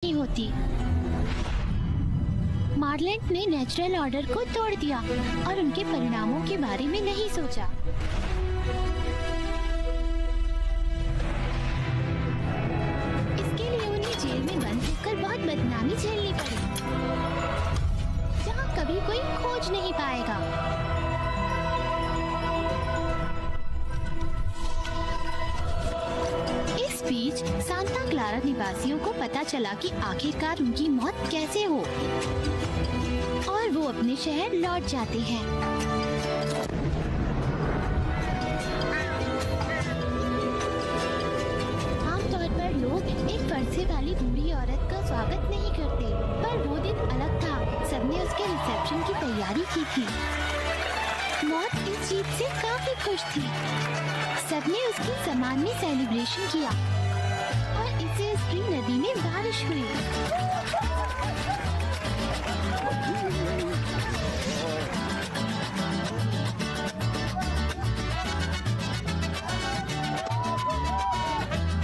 नहीं होती। मार्लेंट ने नेचुरल ऑर्डर को तोड़ दिया और उनके परिणामों के बारे में नहीं सोचा। इसके लिए उन्हें जेल में बंद होकर बहुत बदनामी झेलनी पड़ी, जहाँ कभी कोई खोज नहीं पाएगा। इस बीच सांता क्लारा निवासियों को पता चला कि आखिरकार उनकी मौत कैसे हो, और वो अपने शहर लौट जाते हैं। आमतौर पर लोग एक पर्चे वाली बूढ़ी औरत का स्वागत नहीं करते, पर वो दिन अलग था। सबने उसके रिसेप्शन की तैयारी की थी। मौत इस जीत से काफी खुश थी। सबने उसकी सम्मान में सेलिब्रेशन किया और इससे स्प्रिंग नदी में बारिश हुई।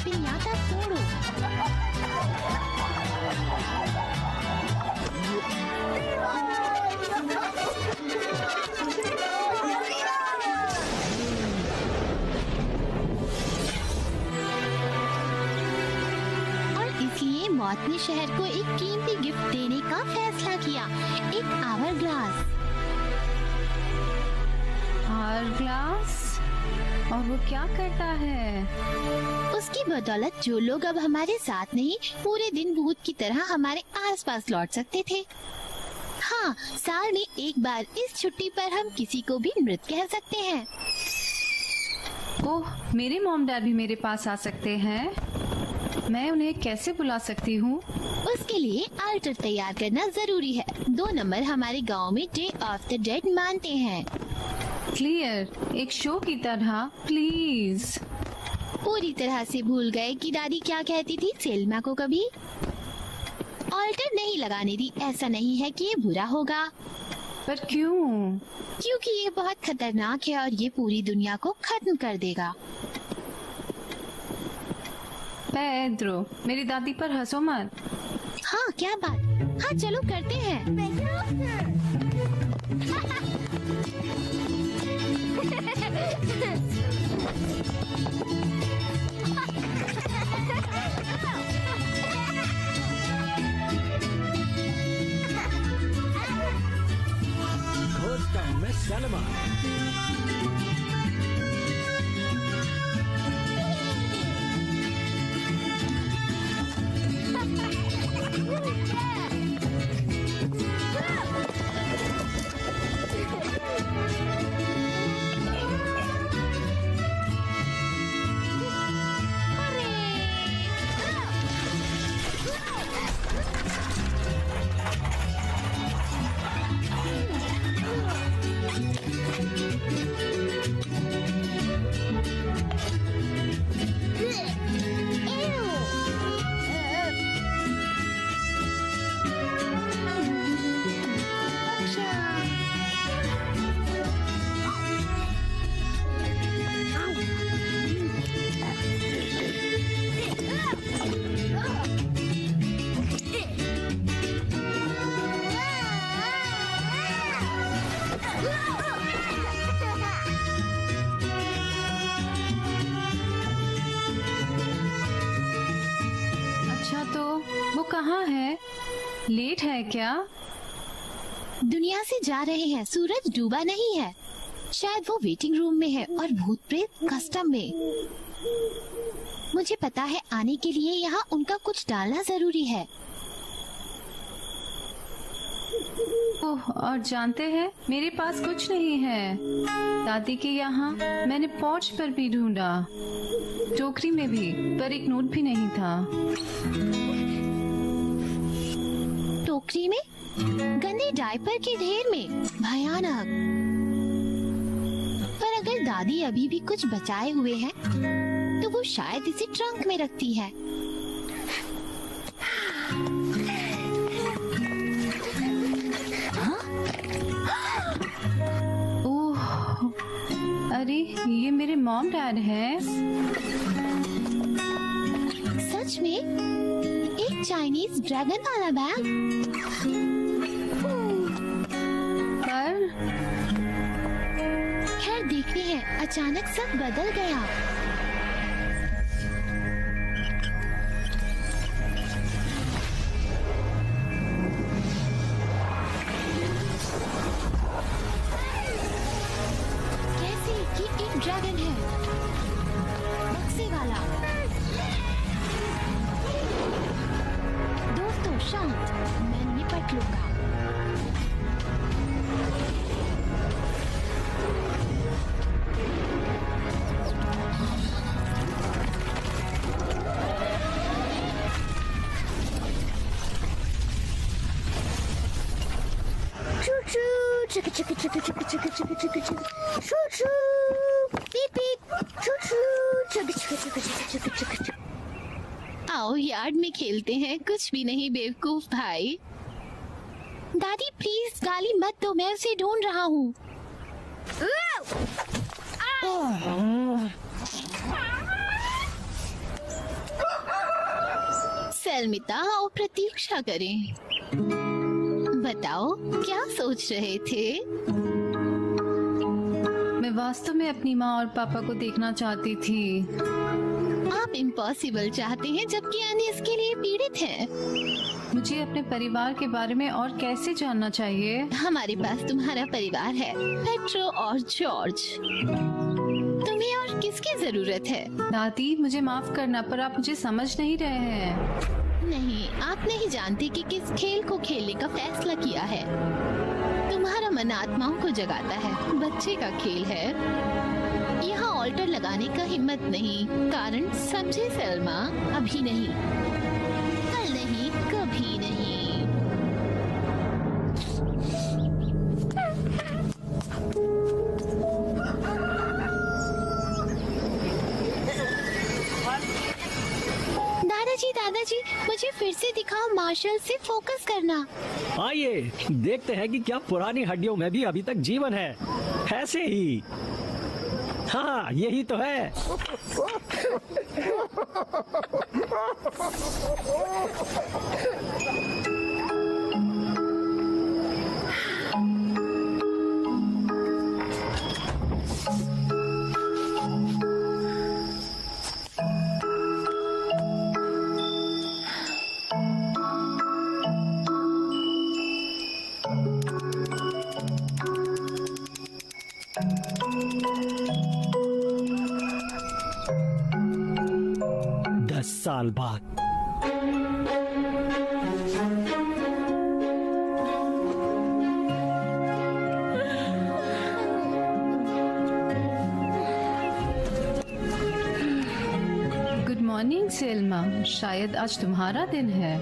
पिन्याता फोड़ो। मौत ने शहर को एक कीमती गिफ्ट देने का फैसला किया, एक आवरग्लास। आवरग्लास? और वो क्या करता है? उसकी बदौलत जो लोग अब हमारे साथ नहीं, पूरे दिन भूत की तरह हमारे आसपास लौट सकते थे। हाँ, साल में एक बार इस छुट्टी पर हम किसी को भी मृत कह सकते हैं। ओह, मेरे मॉम डैड भी मेरे पास आ सकते हैं। मैं उन्हें कैसे बुला सकती हूँ? उसके लिए अल्टर तैयार करना जरूरी है। 2 नंबर हमारे गांव में डे ऑफ द डेड मानते हैं। क्लियर, एक शो की तरह, प्लीज। पूरी तरह से भूल गए कि दादी क्या कहती थी सेल्मा को कभी। अल्टर नहीं लगाने दी। ऐसा नहीं है कि ये बुरा होगा। पर क्यों? क्योंकि ये बहुत खतरनाक है और ये पूरी दुनिया को खत्म कर देगा। पेड्रो, मेरी दादी पर हंसो मत। हाँ, क्या बात। हाँ, चलो करते हैं। कहाँ है? लेट है क्या? दुनिया से जा रहे हैं। सूरज डूबा नहीं है। शायद वो वेटिंग रूम में है और भूत प्रेत कस्टम में। मुझे पता है आने के लिए यहाँ उनका कुछ डालना जरूरी है। ओह, और जानते हैं मेरे पास कुछ नहीं है। दादी के यहाँ मैंने पोर्च पर भी ढूंढा, टोकरी में भी, पर एक नोट भी नहीं था। टोकरी में? गंदे डायपर के ढेर में? भयानक। पर अगर दादी अभी भी कुछ बचाए हुए हैं तो वो शायद इसे ट्रंक में रखती है। ओह, अरे ये मेरे मॉम डैड हैं। सच में? एक चाइनीज ड्रैगन वाला बैग। पर खैर देखते हैं। अचानक सब बदल गया। कैसे? ये एक ड्रैगन है, बक्से वाला। दोस्तों शांत, मैं निपट लूंगा। Chicka chicka chicka chicka chicka chicka chicka chicka choo choo beep beep choo choo chicka chicka chicka chicka chicka chicka। आओ यार्ड में खेलते हैं। कुछ भी नहीं बेवकूफ भाई। दादी प्लीज गाली मत दो, मैं उसे ढूंढ रहा हूँ। सलमिता आओ प्रतीक्षा करें। बताओ क्या सोच रहे थे? मैं वास्तव में अपनी माँ और पापा को देखना चाहती थी। आप इम्पॉसिबल चाहते हैं जबकि अन्य इसके लिए पीड़ित हैं। मुझे अपने परिवार के बारे में और कैसे जानना चाहिए? हमारे पास तुम्हारा परिवार है, पेट्रो और जॉर्ज। तुम्हें और किसकी जरूरत है? दादी मुझे माफ करना, पर आप मुझे समझ नहीं रहे हैं। नहीं, आप नहीं जानते कि किस खेल को खेलने का फैसला किया है। तुम्हारा मन आत्माओं को जगाता है, बच्चे का खेल है। यहाँ ऑल्टर लगाने का हिम्मत नहीं। कारण समझे सलमा? अभी नहीं, कल नहीं, कभी नहीं। दादाजी मुझे फिर से दिखाओ। मार्शल से फोकस करना। आइए देखते हैं कि क्या पुरानी हड्डियों में भी अभी तक जीवन है। ऐसे ही। हाँ यही तो है। साल बाद गुड मॉर्निंग सेल्मा, शायद आज तुम्हारा दिन है।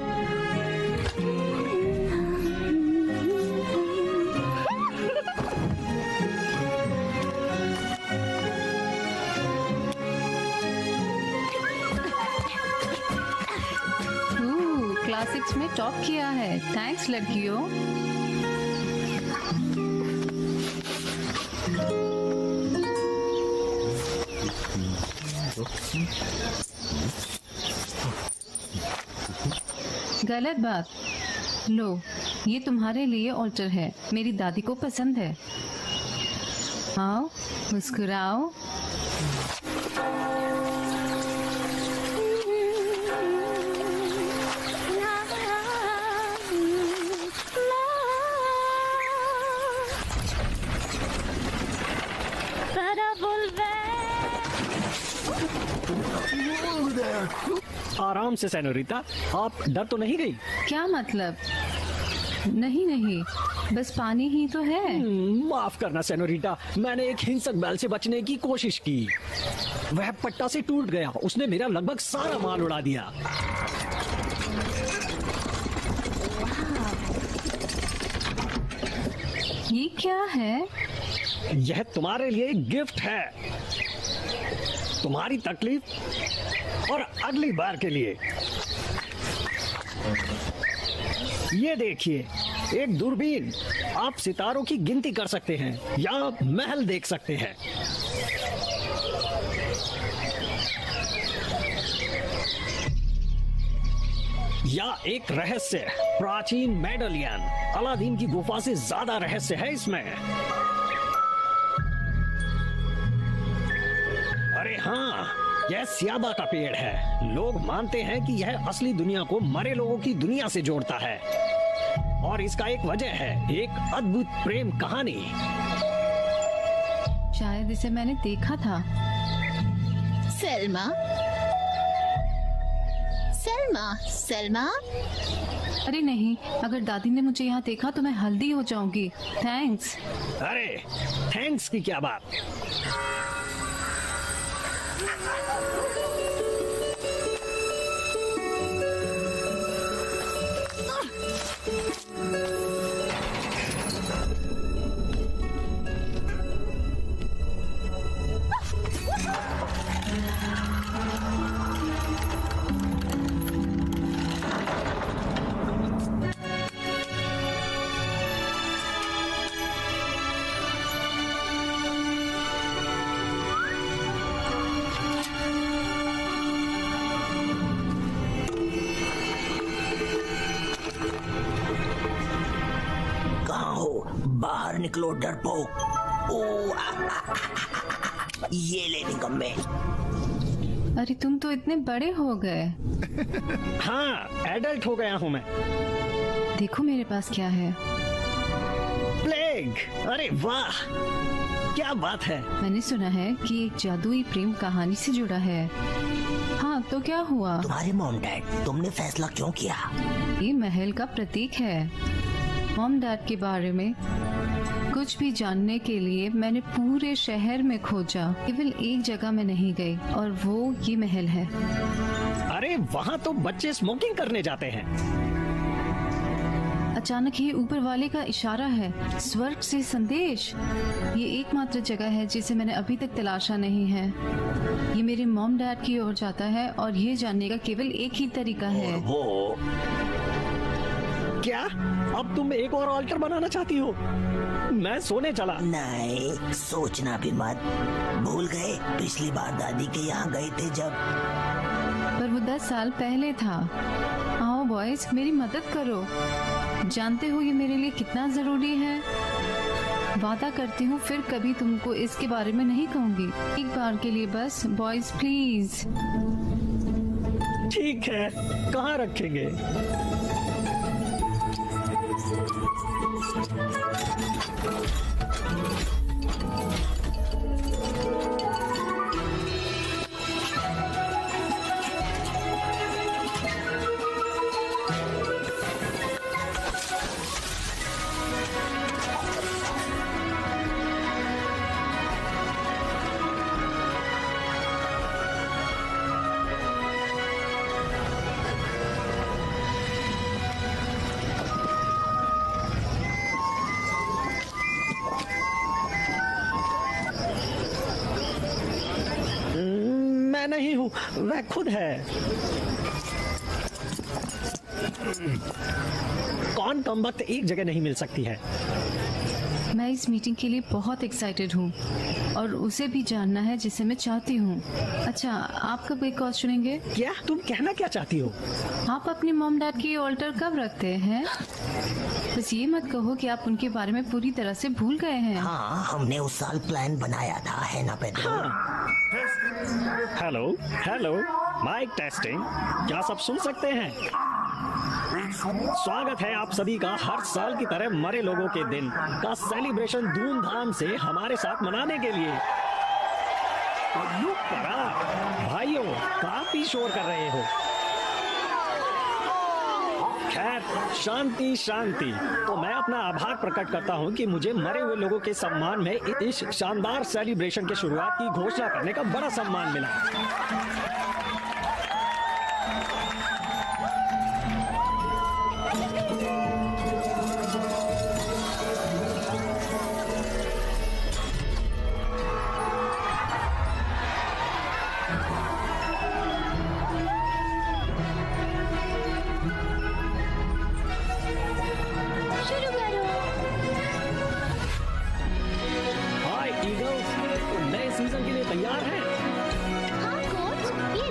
क्लासिक्स में टॉप किया है। थैंक्स लड़कियों। गलत बात। लो ये तुम्हारे लिए ऑल्टर है, मेरी दादी को पसंद है। आओ मुस्कुराओ। आराम से सेनोरिता, आप डर तो नहीं गई? क्या मतलब? नहीं नहीं, बस पानी ही तो है। माफ करना सेनोरिटा, मैंने एक हिंसक बैल से बचने की कोशिश की। वह पट्टा से टूट गया, उसने मेरा लगभग सारा माल उड़ा दिया। ये क्या है? यह तुम्हारे लिए एक गिफ्ट है, तुम्हारी तकलीफ और अगली बार के लिए। ये देखिए, एक दूरबीन। आप सितारों की गिनती कर सकते हैं या महल देख सकते हैं। या एक रहस्य, प्राचीन मेडलियन। अलादीन की गुफा से ज्यादा रहस्य है इसमें। अरे हाँ, यह सियाबा का पेड़ है। लोग मानते हैं कि यह असली दुनिया को मरे लोगों की दुनिया से जोड़ता है, और इसका एक वजह है, एक अद्भुत प्रेम कहानी। शायद इसे मैंने देखा था। सलमा, सलमा, सलमा। अरे नहीं, अगर दादी ने मुझे यहाँ देखा तो मैं हल्दी हो जाऊंगी। थैंक्स। अरे थैंक्स की क्या बात। बाहर निकलो डरपोक। ये ले निकम्मे। अरे तुम तो इतने बड़े हो गए। हाँ, एडल्ट हो गया हूँ मैं। देखो मेरे पास क्या है। प्लेग। अरे वाह, क्या बात है। मैंने सुना है कि एक जादुई प्रेम कहानी से जुड़ा है। हाँ, तो क्या हुआ? तुम्हारे मॉम डैड, तुमने फैसला क्यों किया? ये महल का प्रतीक है। मॉम डैड के बारे में कुछ भी जानने के लिए मैंने पूरे शहर में खोजा, केवल एक जगह में नहीं गई, और वो ये महल है। अरे वहाँ तो बच्चे स्मोकिंग करने जाते हैं। अचानक ही ऊपर वाले का इशारा है, स्वर्ग से संदेश। ये एकमात्र जगह है जिसे मैंने अभी तक तलाशा नहीं है। ये मेरे मॉम डैड की ओर जाता है, और ये जानने का केवल एक ही तरीका है। वो क्या अब तुम एक और ऑल्टर बनाना चाहती हो? मैं सोने चला। नहीं, सोचना भी मत। भूल गए पिछली बार दादी के यहाँ गए थे जब? पर वो 10 साल पहले था। आओ बॉयज, मेरी मदद करो। जानते हो ये मेरे लिए कितना जरूरी है। वादा करती हूँ फिर कभी तुमको इसके बारे में नहीं कहूँगी। एक बार के लिए बस बॉयज, प्लीज। ठीक है, कहाँ रखेंगे? मैं नहीं हूँ, वह खुद है। कौन कमबख्त एक जगह नहीं मिल सकती है। मैं इस मीटिंग के लिए बहुत एक्साइटेड हूँ, और उसे भी जानना है जिसे मैं चाहती हूँ। अच्छा, आप कब एक कॉल सुनेंगे? क्या तुम कहना क्या चाहती हो? आप अपने मॉम डैड की ऑल्टर कब रखते हैं? बस ये मत कहो कि आप उनके बारे में पूरी तरह से भूल गए हैं। हाँ, हमने उस साल प्लान बनाया था, है ना पेड्रो? हाँ। Hello hello, mike testing. क्या सब सुन सकते हैं? स्वागत है आप सभी का हर साल की तरह मरे लोगों के दिन का सेलिब्रेशन धूमधाम से हमारे साथ मनाने के लिए। भाइयों, काफी शोर कर रहे हो। खैर, शांति शांति। तो मैं अपना आभार प्रकट करता हूं कि मुझे मरे हुए लोगों के सम्मान में इस शानदार सेलिब्रेशन की शुरुआत की घोषणा करने का बड़ा सम्मान मिला। शुरू करो। हाय ईगल्स, तो नए सीजन के लिए तैयार हैं? हाँ कोच, ये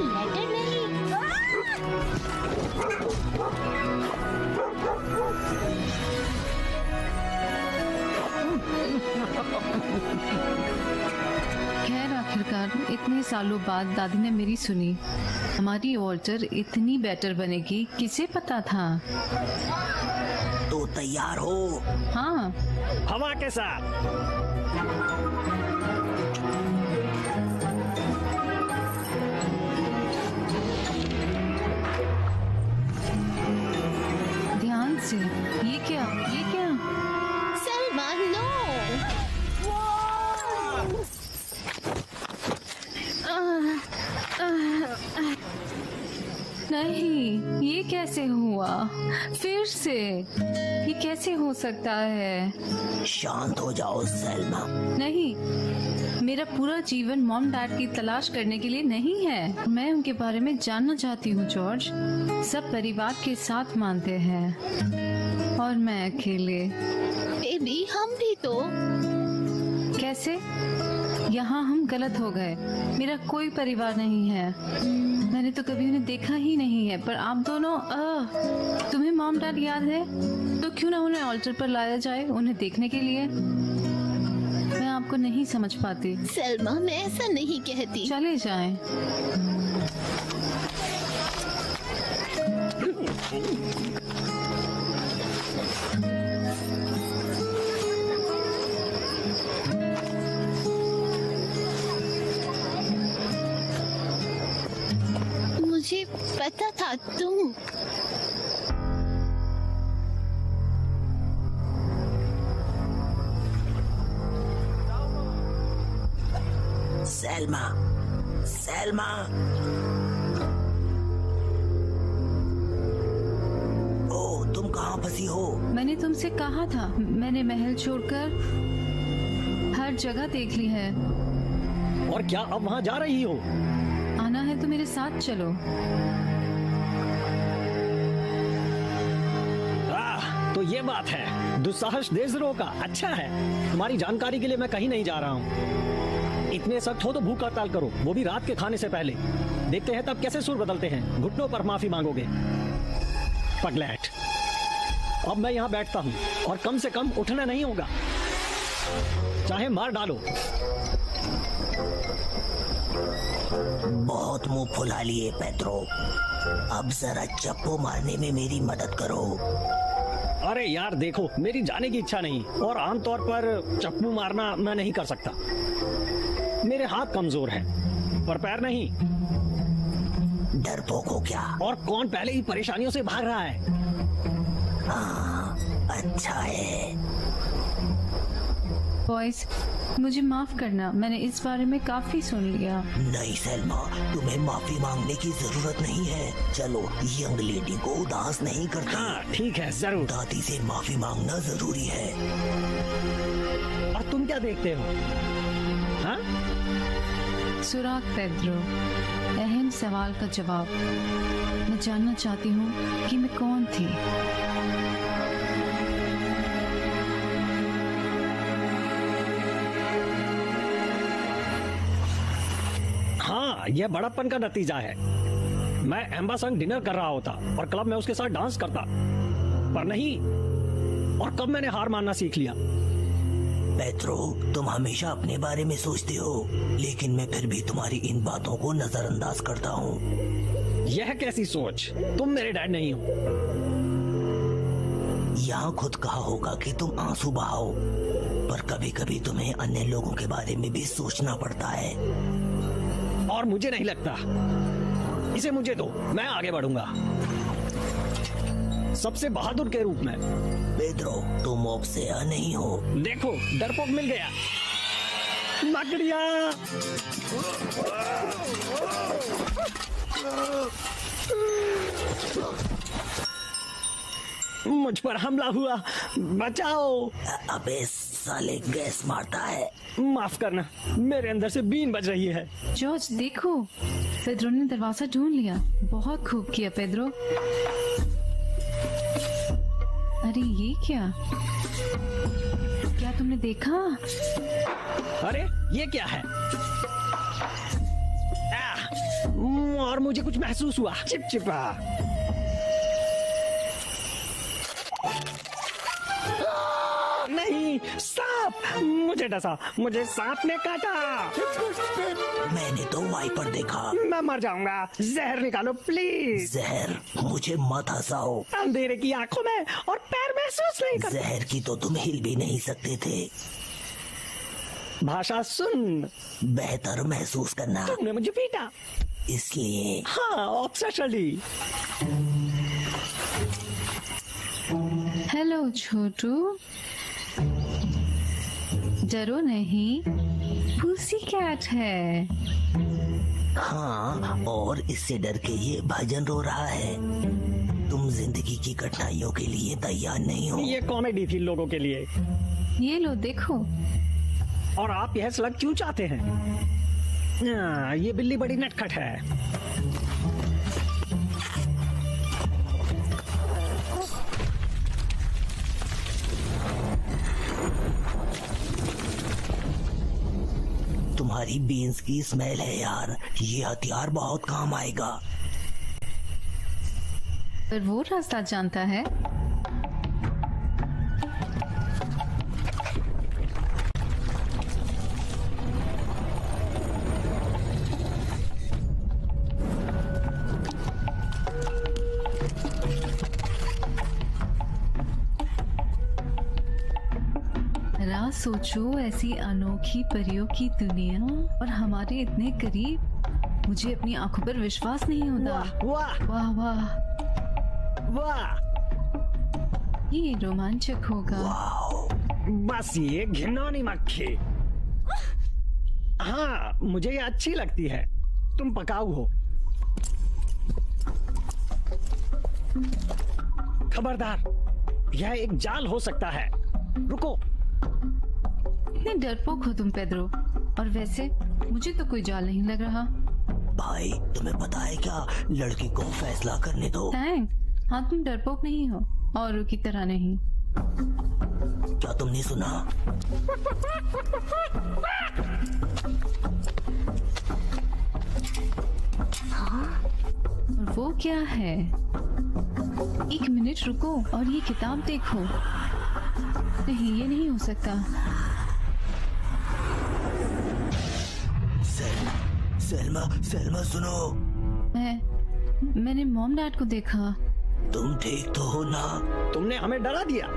खैर आखिरकार इतने सालों बाद दादी ने मेरी सुनी। हमारी वॉल्टर इतनी बेटर बनेगी, किसे पता था। तो तैयार हो? हाँ। हवा के साथ। ध्यान से। ये क्या? सलमान नो। नहीं, ये कैसे हुआ? फिर से? ये कैसे हो सकता है? शांत हो जाओ सैल्मा। नहीं, मेरा पूरा जीवन मॉम डैड की तलाश करने के लिए नहीं है। मैं उनके बारे में जानना चाहती हूँ जॉर्ज। सब परिवार के साथ मानते हैं और मैं अकेले। बेबी हम भी तो। कैसे? यहाँ हम गलत हो गए। मेरा कोई परिवार नहीं है। मैंने तो कभी उन्हें देखा ही नहीं है। पर आप दोनों, तुम्हें मॉम डैड याद है? तो क्यों ना उन्हें ऑल्टर पर लाया जाए उन्हें देखने के लिए। मैं आपको नहीं समझ पाती। सलमा मैं ऐसा नहीं कहती। चले जाएं। मुझे पता था तुम। सैल्मा, सैल्मा। ओ, तुम कहाँ फंसी हो? मैंने तुमसे कहा था, मैंने महल छोड़कर हर जगह देख ली है। और क्या अब वहाँ जा रही हो? आना है तो मेरे साथ चलो। तो ये बात है। दुस्साहस देशद्रोह का। अच्छा है, तुम्हारी जानकारी के लिए मैं कहीं नहीं जा रहा हूँ। इतने सख्त हो तो भूख हड़ताल करो, वो भी रात के खाने से पहले। देखते हैं तब कैसे सुर बदलते हैं। घुटनों पर माफी मांगोगे। पगलैट, अब मैं यहाँ बैठता हूँ और कम से कम उठना नहीं होगा, चाहे मार डालो। बहुत मुंह फुला लिए पेड्रो। अब जरा चप्पू मारने में मेरी मदद करो। अरे यार देखो, मेरी जाने की इच्छा नहीं और आमतौर पर चप्पू मारना मैं नहीं कर सकता। मेरे हाथ कमजोर हैं, पर पैर नहीं। डरपोक हो क्या? और कौन पहले ही परेशानियों से भाग रहा है। हाँ, अच्छा है। बॉयज, मुझे माफ करना, मैंने इस बारे में काफी सुन लिया। नहीं सैल्मा, तुम्हें माफी मांगने की जरूरत नहीं है। चलो, यंग लेडी को उदास नहीं करते। हाँ ठीक है, जरूर। दादी से माफी मांगना जरूरी है। और तुम क्या देखते हो? हाँ? सुराग पेड्रो, अहम सवाल का जवाब। मैं जानना चाहती हूँ कि मैं कौन थी। हाँ, यह बड़प्पन का नतीजा है। मैं एम्बा संग डिनर कर रहा होता और क्लब में उसके साथ डांस करता, पर नहीं। और कब मैंने हार मानना सीख लिया। पेड्रो, तुम हमेशा अपने बारे में सोचते हो, लेकिन मैं फिर भी तुम्हारी इन बातों को नजरअंदाज करता हूँ। यह कैसी सोच? तुम मेरे डैड नहीं हो। यहाँ खुद कहा होगा कि तुम आंसू बहाओ, पर कभी कभी तुम्हें अन्य लोगों के बारे में भी सोचना पड़ता है। और मुझे नहीं लगता। इसे मुझे दो, मैं आगे बढ़ूंगा सबसे बहादुर के रूप में। पेड्रो, तुम मुझसे नहीं हो। देखो, डरपोक मिल गया। मकड़िया! मुझ पर हमला हुआ, बचाओ। अबे साले, गैस मारता है। माफ करना, मेरे अंदर से बीन बज रही है। जॉर्ज देखो, पेड्रो ने दरवाजा ढूंढ लिया। बहुत खूब किया पेड्रो। अरे ये क्या? क्या तुमने देखा? अरे ये क्या है? और मुझे कुछ महसूस हुआ, चिपचिपा। नहीं, सांप! सांप! मुझे डसा, मुझे सांप ने काटा। मैंने तो वाइपर देखा। मैं मर जाऊंगा, जहर निकालो प्लीज। जहर? मुझे मत हंसाओ। अंधेरे की आंखों में और पैर महसूस नहीं कर। जहर की तो तुम हिल भी नहीं सकते थे। भाषा सुन। बेहतर महसूस करना। तुमने मुझे पीटा इसलिए। हाँ, ऑब्सेशनली। हेलो छोटू, डरो नहीं, पुसी कैट है। हाँ, और इससे डर के ये भजन रो रहा है। तुम जिंदगी की कठिनाइयों के लिए तैयार नहीं हो। ये कॉमेडी थी लोगों के लिए। ये लो देखो। और आप यह स्लग क्यों चाहते हैं? ये बिल्ली बड़ी नटखट है। तुम्हारी बीन्स की स्मेल है यार, ये हथियार बहुत काम आएगा। पर वो रास्ता जानता है। सोचो ऐसी अनोखी परियों की दुनिया और हमारे इतने करीब। मुझे अपनी आंखों पर विश्वास नहीं होता। वाह वाह वाह वाह, ये रोमांचक होगा। बस ये घिनौनी मक्खी। हाँ, मुझे ये अच्छी लगती है। तुम पकाऊ हो। खबरदार, यह एक जाल हो सकता है। रुको। इतने डरपोक हो तुम पेद्रो, और वैसे मुझे तो कोई जाल नहीं लग रहा। भाई तुम्हें पता है क्या, लड़की को फैसला करने दो। थैंक। हाँ, तुम डरपोक नहीं हो, औरों की तरह नहीं। क्या तुमने सुना? और वो क्या है? एक मिनट रुको और ये किताब देखो। नहीं, ये नहीं हो सकता। सलमा सुनो। मैंने मॉम डैड को देखा। तुम ठीक तो हो ना? तुमने हमें डरा दिया।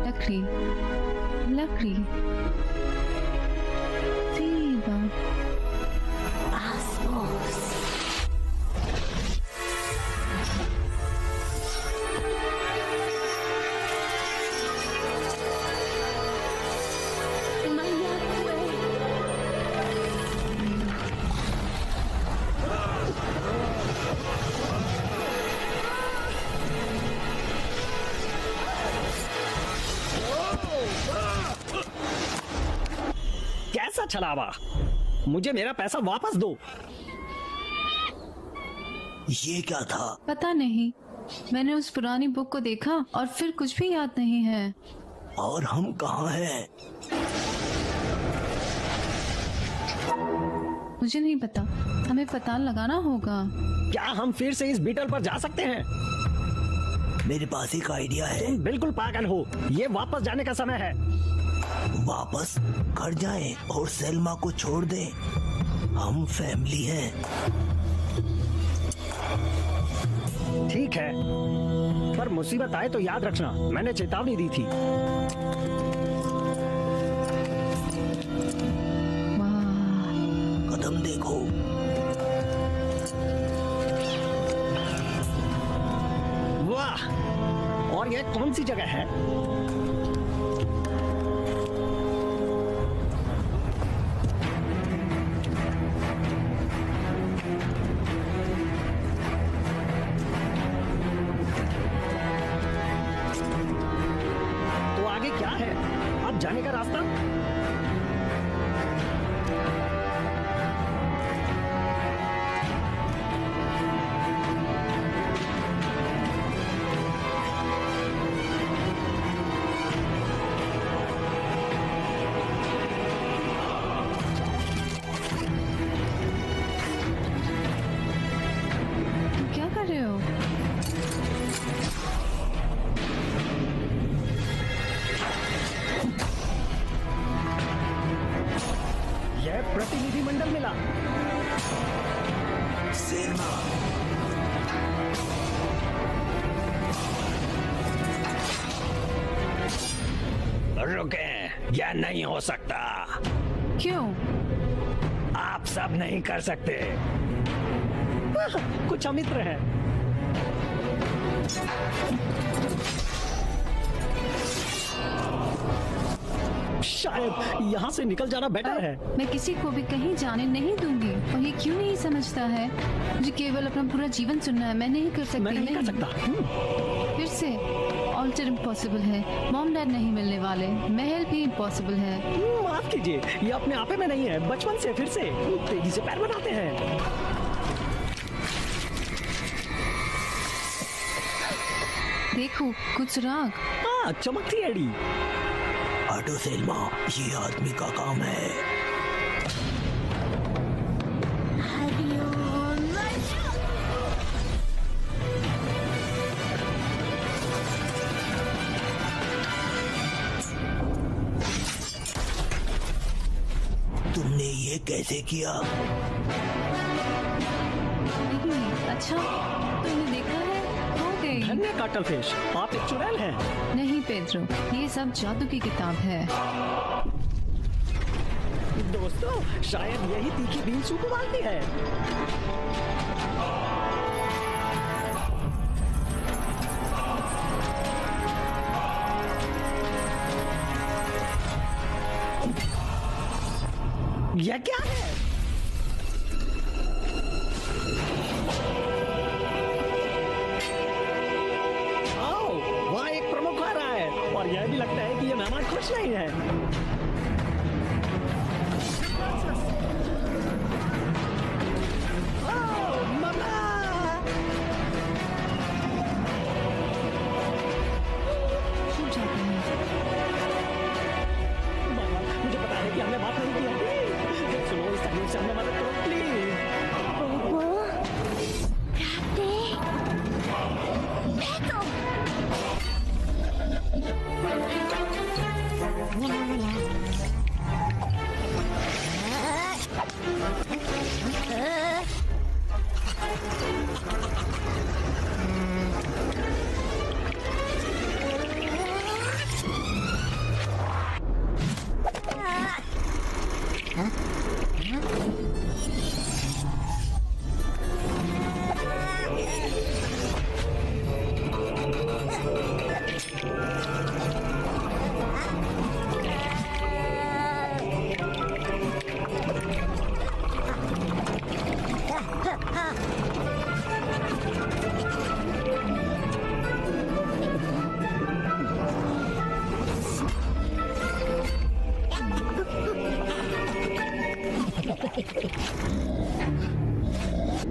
लकड़ी लकड़ी सीबा। कैसा छलावा! मुझे मेरा पैसा वापस दो। ये क्या था? पता नहीं, मैंने उस पुरानी बुक को देखा और फिर कुछ भी याद नहीं है। और हम कहाँ हैं? मुझे नहीं पता, हमें पता लगाना होगा। क्या हम फिर से इस बीटल पर जा सकते हैं? मेरे पास एक आइडिया है। तुम बिल्कुल पागल हो। ये वापस जाने का समय है। वापस घर जाएं और सेल्मा को छोड़ दें। हम फैमिली हैं। ठीक है, पर मुसीबत आए तो याद रखना, मैंने चेतावनी दी थी। कदम देखो। वाह! और यह कौन सी जगह है? तो आगे क्या है? अब जाने का रास्ता? क्या कर रहे हो? रुकें, यह नहीं हो सकता। क्यों? आप सब नहीं कर सकते। कुछ अमित्र हैं। शायद यहाँ से निकल जाना बेटर है। मैं किसी को भी कहीं जाने नहीं दूंगी। और ये क्यों नहीं समझता है? मुझे केवल अपना पूरा जीवन सुनना है। मैं नहीं कर सकती। मैं नहीं कर सकता। फिर से ऑल्टर इम्पॉसिबल है। मॉम डैड नहीं मिलने वाले। महल भी इम्पॉसिबल है। माफ कीजिए, ये अपने आपे में नहीं है। बचपन से फिर से तेजी से पैर बनाते हैं। देखो कुछ सुराग। हाँ, चमकती एड़ी। ऑटो सेल्मा, ये आदमी का काम है। तुमने ये कैसे किया? नहीं, अच्छा तुमने देखा है? हो गई। धन्य काटलफिश, आप एक चुड़ैल हैं। नहीं पेड्रो, ये सब जादू की किताब है। दोस्तों, शायद यही तीखी बीन सूप उबालती है। यह क्या है? आओ, वहाँ एक प्रमुख आ रहा है और यह भी लगता है कि ये मेहमान खुश नहीं है। आओ, मम्मा! छूट जाते हैं। मामा, मुझे पता है कि हमने बात नहीं की है। सुनो, इस तकलीफ से हमें मदद करो प्लीज।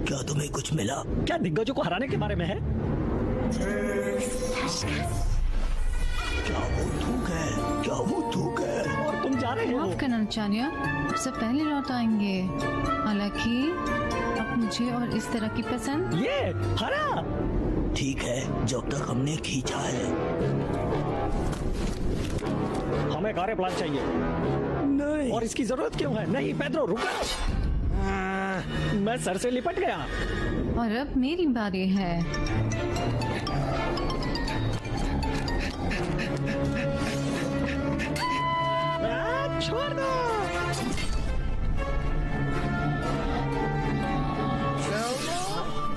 क्या तुम्हें कुछ मिला? क्या दिग्गजों को हराने के बारे में है? क्या वो थूक है? क्या वो थूक है? और तुम जा रहे हो? माफ करना चानिया, उससे पहले लौट आएंगे। हालांकि अब मुझे और इस तरह की पसंद। ये हरा। ठीक है, जब तक हमने खींचा है। हमें कार्य प्लान चाहिए। नहीं। और इसकी जरूरत क्यों है? नहीं पेड्रो, रुको। मैं सर से लिपट गया। और अब मेरी बारी है। छोड़ दो।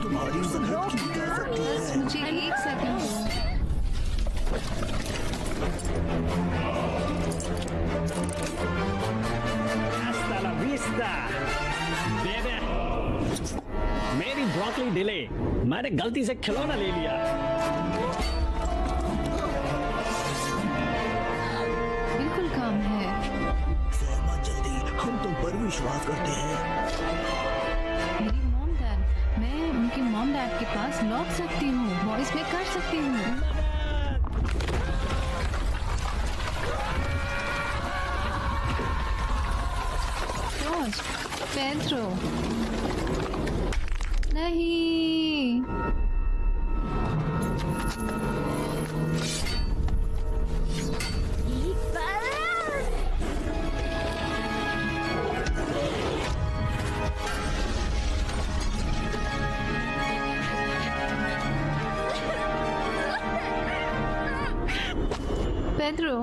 तुम्हारी मदद की जा सकती बस है। मुझे एक सेकंड दो। Hasta la vista, baby। मेरी ब्रोकली डिले, मैंने गलती से खिलौना ले लिया। बिल्कुल काम है। सहमा, जल्दी, हम तुम पर विश्वास करते हैं। मेरी मॉम डैड, मैं उनके मॉम डैड के पास लौट सकती हूँ। वॉइस में कर सकती हूँ। जॉर्ज, पेड्रो, नहीं। पेड्रो,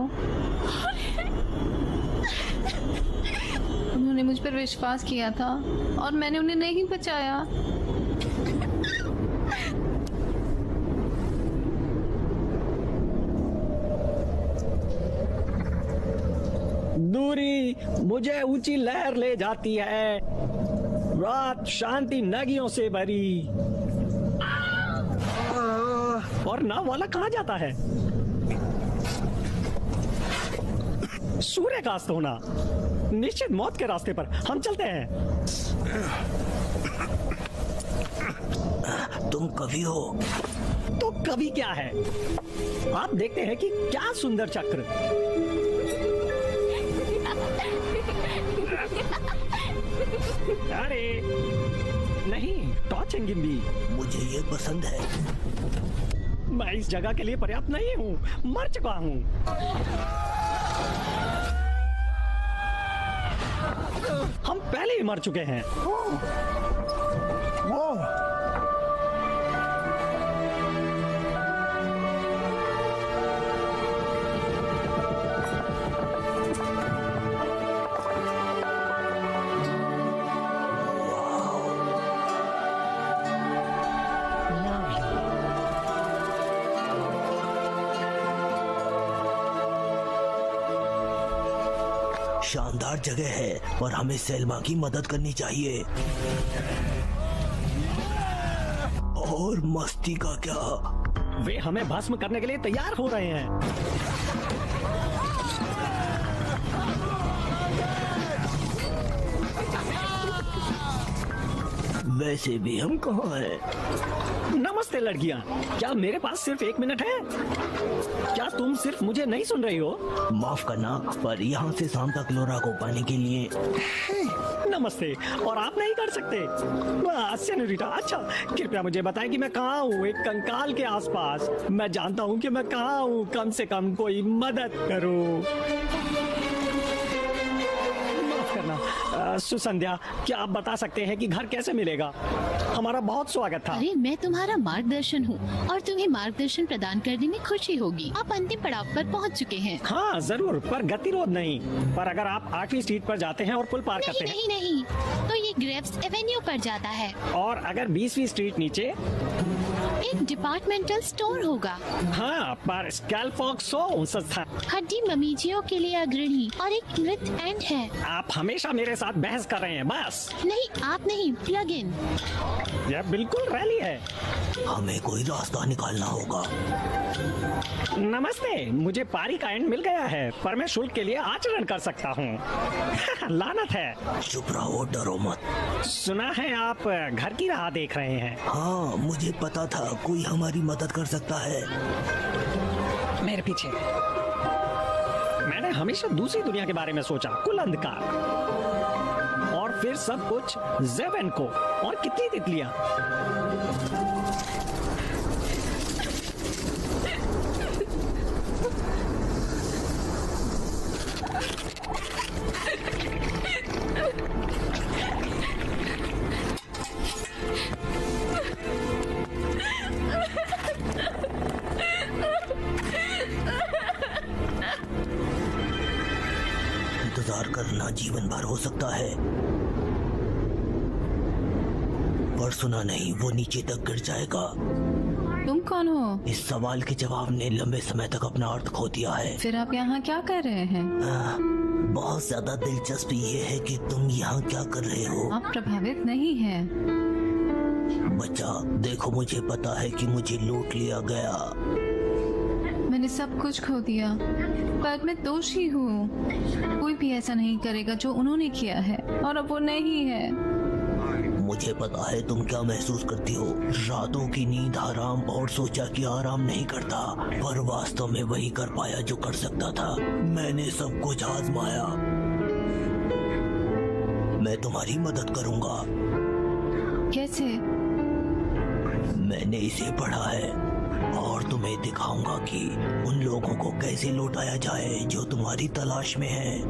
उन्होंने मुझ पर विश्वास किया था और मैंने उन्हें नहीं बचाया। दूरी मुझे ऊंची लहर ले जाती है, रात शांति नदियों से भरी। और नाव वाला कहाँ जाता है? सूर्य का अस्त होना, निश्चित मौत के रास्ते पर हम चलते हैं। तुम कवि हो? तो कवि क्या है? आप देखते हैं कि क्या सुंदर चक्र। अरे नहीं, टॉर्च एंड गिम्बी। मुझे ये पसंद है। मैं इस जगह के लिए पर्याप्त नहीं हूँ, मर चुका हूँ। हम पहले ही मर चुके हैं। शानदार जगह है और हमें सेल्मा की मदद करनी चाहिए। और मस्ती का क्या? वे हमें भस्म करने के लिए तैयार हो रहे हैं। वैसे भी हम कहाँ हैं? नमस्ते लड़कियां, क्या मेरे पास सिर्फ 1 मिनट है? क्या तुम सिर्फ मुझे नहीं सुन रही हो? माफ करना, पर यहाँ से सांता क्लोरा को पाने के लिए। नमस्ते, और आप नहीं कर सकते? सेनोरिटा, अच्छा कृपया मुझे बताएं कि मैं कहाँ हूँ। एक कंकाल के आसपास। मैं जानता हूँ कि मैं कहाँ हूँ। कम से कम कोई मदद करो। माफ करना सुसंध्या, क्या आप बता सकते हैं कि घर कैसे मिलेगा? हमारा बहुत स्वागत था। अरे मैं तुम्हारा मार्गदर्शन हूँ और तुम्हें मार्गदर्शन प्रदान करने में खुशी होगी। आप अंतिम पड़ाव पर पहुँच चुके हैं। हाँ जरूर, पर गतिरोध नहीं। पर अगर आप 8वीं स्ट्रीट पर जाते हैं और पुल पार करते हैं। नहीं, तो ये ग्रेव्स एवेन्यू पर जाता है। और अगर 20वीं स्ट्रीट नीचे एक डिपार्टमेंटल स्टोर होगा। हाँ, पर स्कैलफॉक्स संस्था हड्डी ममीजियों के लिए अग्रणी और एक मृत एंड है। आप हमेशा मेरे साथ बहस कर रहे हैं। बस नहीं, आप नहीं, प्लग इन। यह बिल्कुल रैली है। हमें कोई रास्ता निकालना होगा। नमस्ते, मुझे पारी का एंड मिल गया है, पर मैं शुल्क के लिए आचरण कर सकता हूँ। लानत है। चुप रहो, डरो मत। सुना है आप घर की राह देख रहे हैं। हाँ, मुझे पता था कोई हमारी मदद कर सकता है। मेरे पीछे। मैंने हमेशा दूसरी दुनिया के बारे में सोचा, कुल अंधकार, और फिर सब कुछ ज़ेवन को, और कितनी तितलियां। इंतजार करना जीवन भर हो सकता है, पर सुना नहीं, वो नीचे तक गिर जाएगा। तुम कौन हो? इस सवाल के जवाब ने लंबे समय तक अपना अर्थ खो दिया है। फिर आप यहाँ क्या कर रहे हैं? बहुत ज्यादा दिलचस्पी ये है कि तुम यहाँ क्या कर रहे हो। आप प्रभावित नहीं हैं। बच्चा देखो, मुझे पता है कि मुझे लूट लिया गया। मैंने सब कुछ खो दिया, पर मैं दोषी हूँ। कोई भी ऐसा नहीं करेगा जो उन्होंने किया है, और अब वो नहीं है। मुझे पता है तुम क्या महसूस करती हो। रातों की नींद हराम, और सोचा कि आराम नहीं करता, पर वास्तव में वही कर पाया जो कर सकता था। मैंने सब कुछ आजमाया। मैं तुम्हारी मदद करूंगा। कैसे? मैंने इसे पढ़ा है और तुम्हें दिखाऊंगा कि उन लोगों को कैसे लौटाया जाए जो तुम्हारी तलाश में हैं,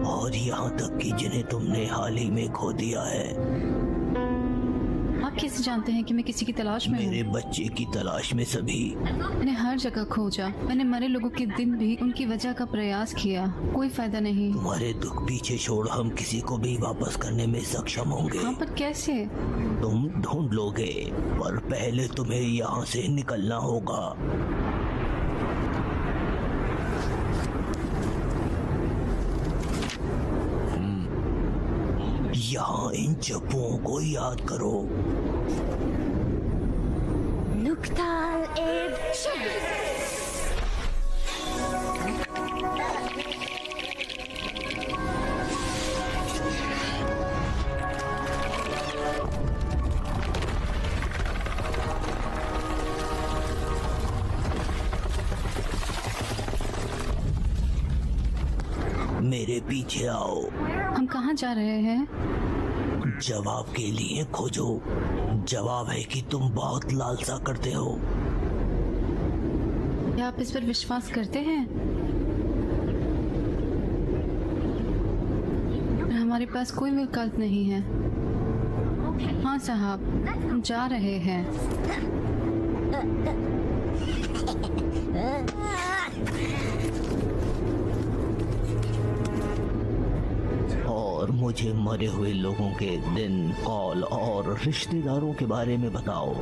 और यहाँ तक कि जिन्हें तुमने हाल ही में खो दिया है। आप कैसे जानते हैं कि मैं किसी की तलाश में मेरे हूँ? बच्चे की तलाश में सभी। मैंने हर जगह खोजा, मैंने मरे लोगों के दिन भी उनकी वजह का प्रयास किया, कोई फायदा नहीं। तुम्हारे दुख पीछे छोड़ हम किसी को भी वापस करने में सक्षम होंगे। हाँ, पर कैसे? तुम ढूंढ लोगे, पर पहले तुम्हें यहाँ से निकलना होगा। यहाँ इन जप्पुओं को याद करो। Nuktal Eb Shah. मेरे पीछे आओ। हम कहाँ जा रहे हैं? जवाब के लिए खोजो। जवाब है कि तुम बहुत लालसा करते हो। क्या आप इस पर विश्वास करते हैं? हमारे पास कोई विकल्प नहीं है। हाँ साहब, हम जा रहे हैं। और मुझे मरे हुए लोगों के दिन, कॉल और रिश्तेदारों के बारे में बताओ।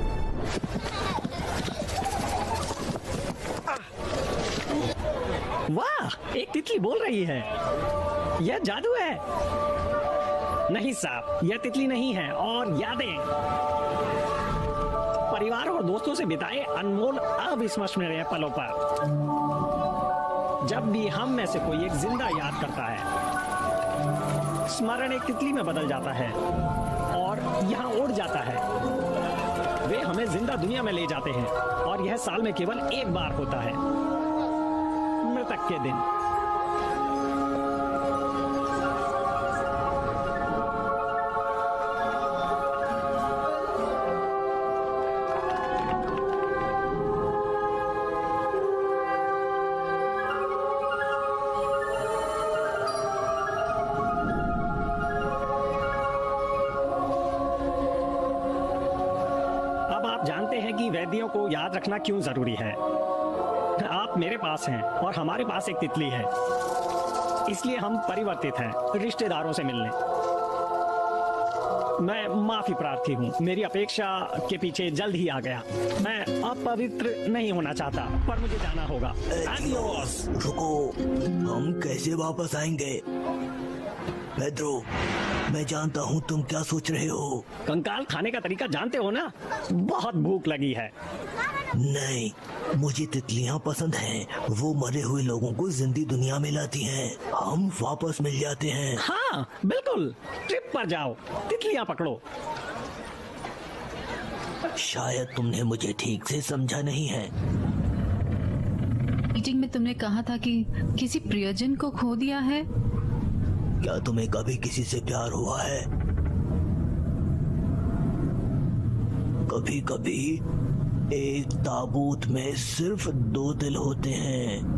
वाह, एक तितली बोल रही है। यह जादू है। नहीं साहब, यह तितली नहीं है। और यादें, परिवार और दोस्तों से बिताए अनमोल अविस्मरणीय पलों पर। जब भी हम में से कोई एक जिंदा याद करता है, स्मरण एक तितली में बदल जाता है और यहाँ उड़ जाता है। वे हमें जिंदा दुनिया में ले जाते हैं और यह साल में केवल एक बार होता है, मृतक के दिन। जानते हैं कि वैद्यों को याद रखना क्यों जरूरी है। आप मेरे पास हैं और हमारे पास एक तितली है, इसलिए हम परिवर्तित हैं रिश्तेदारों से मिलने। मैं माफी प्रार्थी हूँ, मेरी अपेक्षा के पीछे जल्द ही आ गया। मैं अपवित्र नहीं होना चाहता, पर मुझे जाना होगा। एडियोस। रुको, हम कैसे वापस आएंगे? पेड्रो, मैं जानता हूँ तुम क्या सोच रहे हो। कंकाल खाने का तरीका जानते हो ना? बहुत भूख लगी है। नहीं, मुझे तितलियाँ पसंद हैं। वो मरे हुए लोगों को जिंदी दुनिया में लाती हैं। हम वापस मिल जाते हैं। हाँ बिल्कुल, ट्रिप पर जाओ, तितलियाँ पकड़ो। शायद तुमने मुझे ठीक से समझा नहीं है। मीटिंग में तुमने कहा था कि किसी प्रियजन को खो दिया है। क्या तुम्हें कभी किसी से प्यार हुआ है? कभी कभी एक ताबूत में सिर्फ 2 दिल होते हैं।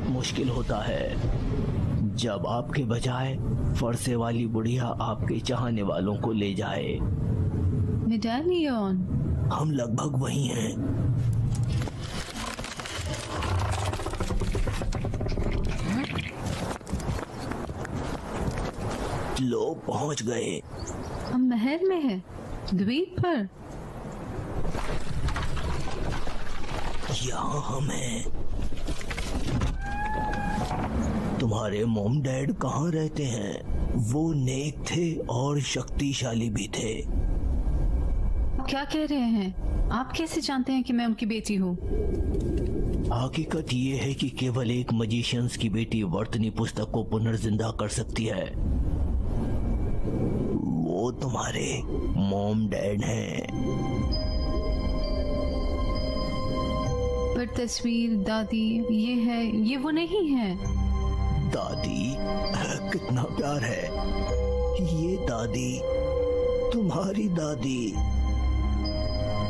मुश्किल होता है। जब आपके बजाय फरसे वाली बुढ़िया आपके चाहने वालों को ले जाए। मेडालियन, हम लगभग वही हैं। लोग पहुंच गए। हम महल में हैं, द्वीप पर। यहाँ हम हैं। तुम्हारे मॉम डैड कहाँ रहते हैं? वो नेक थे और शक्तिशाली भी थे। क्या कह रहे हैं? आप कैसे जानते हैं कि मैं उनकी बेटी हूँ? हकीकत ये है कि केवल एक मजिशियंस की बेटी वर्तनी पुस्तक को पुनर्जिंदा कर सकती है। वो तुम्हारे मॉम डैड हैं। पर तस्वीर दादी ये है, ये वो नहीं है। दादी, कितना प्यार है। ये दादी, तुम्हारी दादी।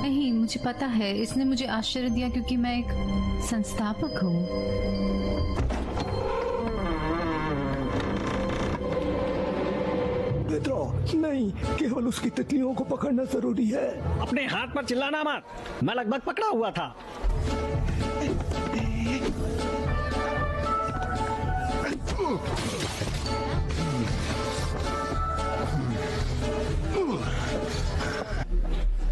नहीं, मुझे पता है। इसने मुझे आश्चर्य दिया क्योंकि मैं एक संस्थापक हूँ। नहीं, केवल उसकी तितलियों को पकड़ना जरूरी है। अपने हाथ पर चिल्लाना मत, मैं लगभग पकड़ा हुआ था।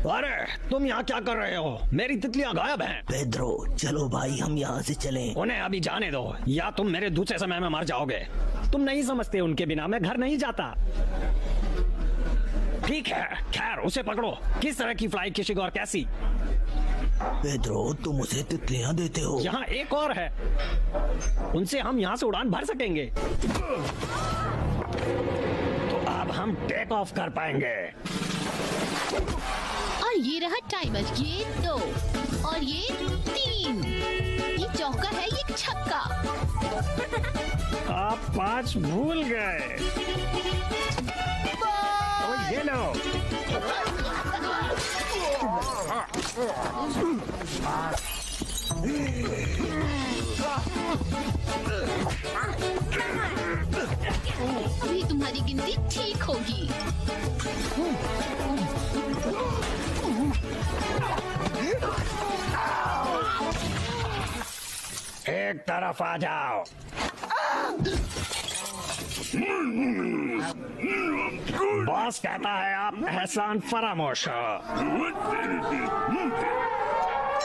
अरे तुम यहाँ क्या कर रहे हो? मेरी तितलियाँ गायब हैं। पेड्रो, चलो भाई हम यहाँ से चलें। उन्हें अभी जाने दो, या तुम मेरे दूसरे समय में मर जाओगे। तुम नहीं समझते, उनके बिना मैं घर नहीं जाता। ठीक है, खैर उसे पकड़ो। किस तरह की फ्लाई फिशिंग और कैसी? पेड्रो, तुम उसे तितलियाँ देते हो। यहाँ एक और है, उनसे हम यहाँ से उड़ान भर सकेंगे। तो अब हम टेक ऑफ कर पाएंगे। और ये रहा टाइमर, ये 2 और ये 3। ये चौका है, ये छक्का। आप 5 भूल गए। तो ये लो। अभी तुम्हारी गिनती ठीक होगी। एक तरफ आ जाओ। बॉस कहता है आप एहसान फरामोश हो।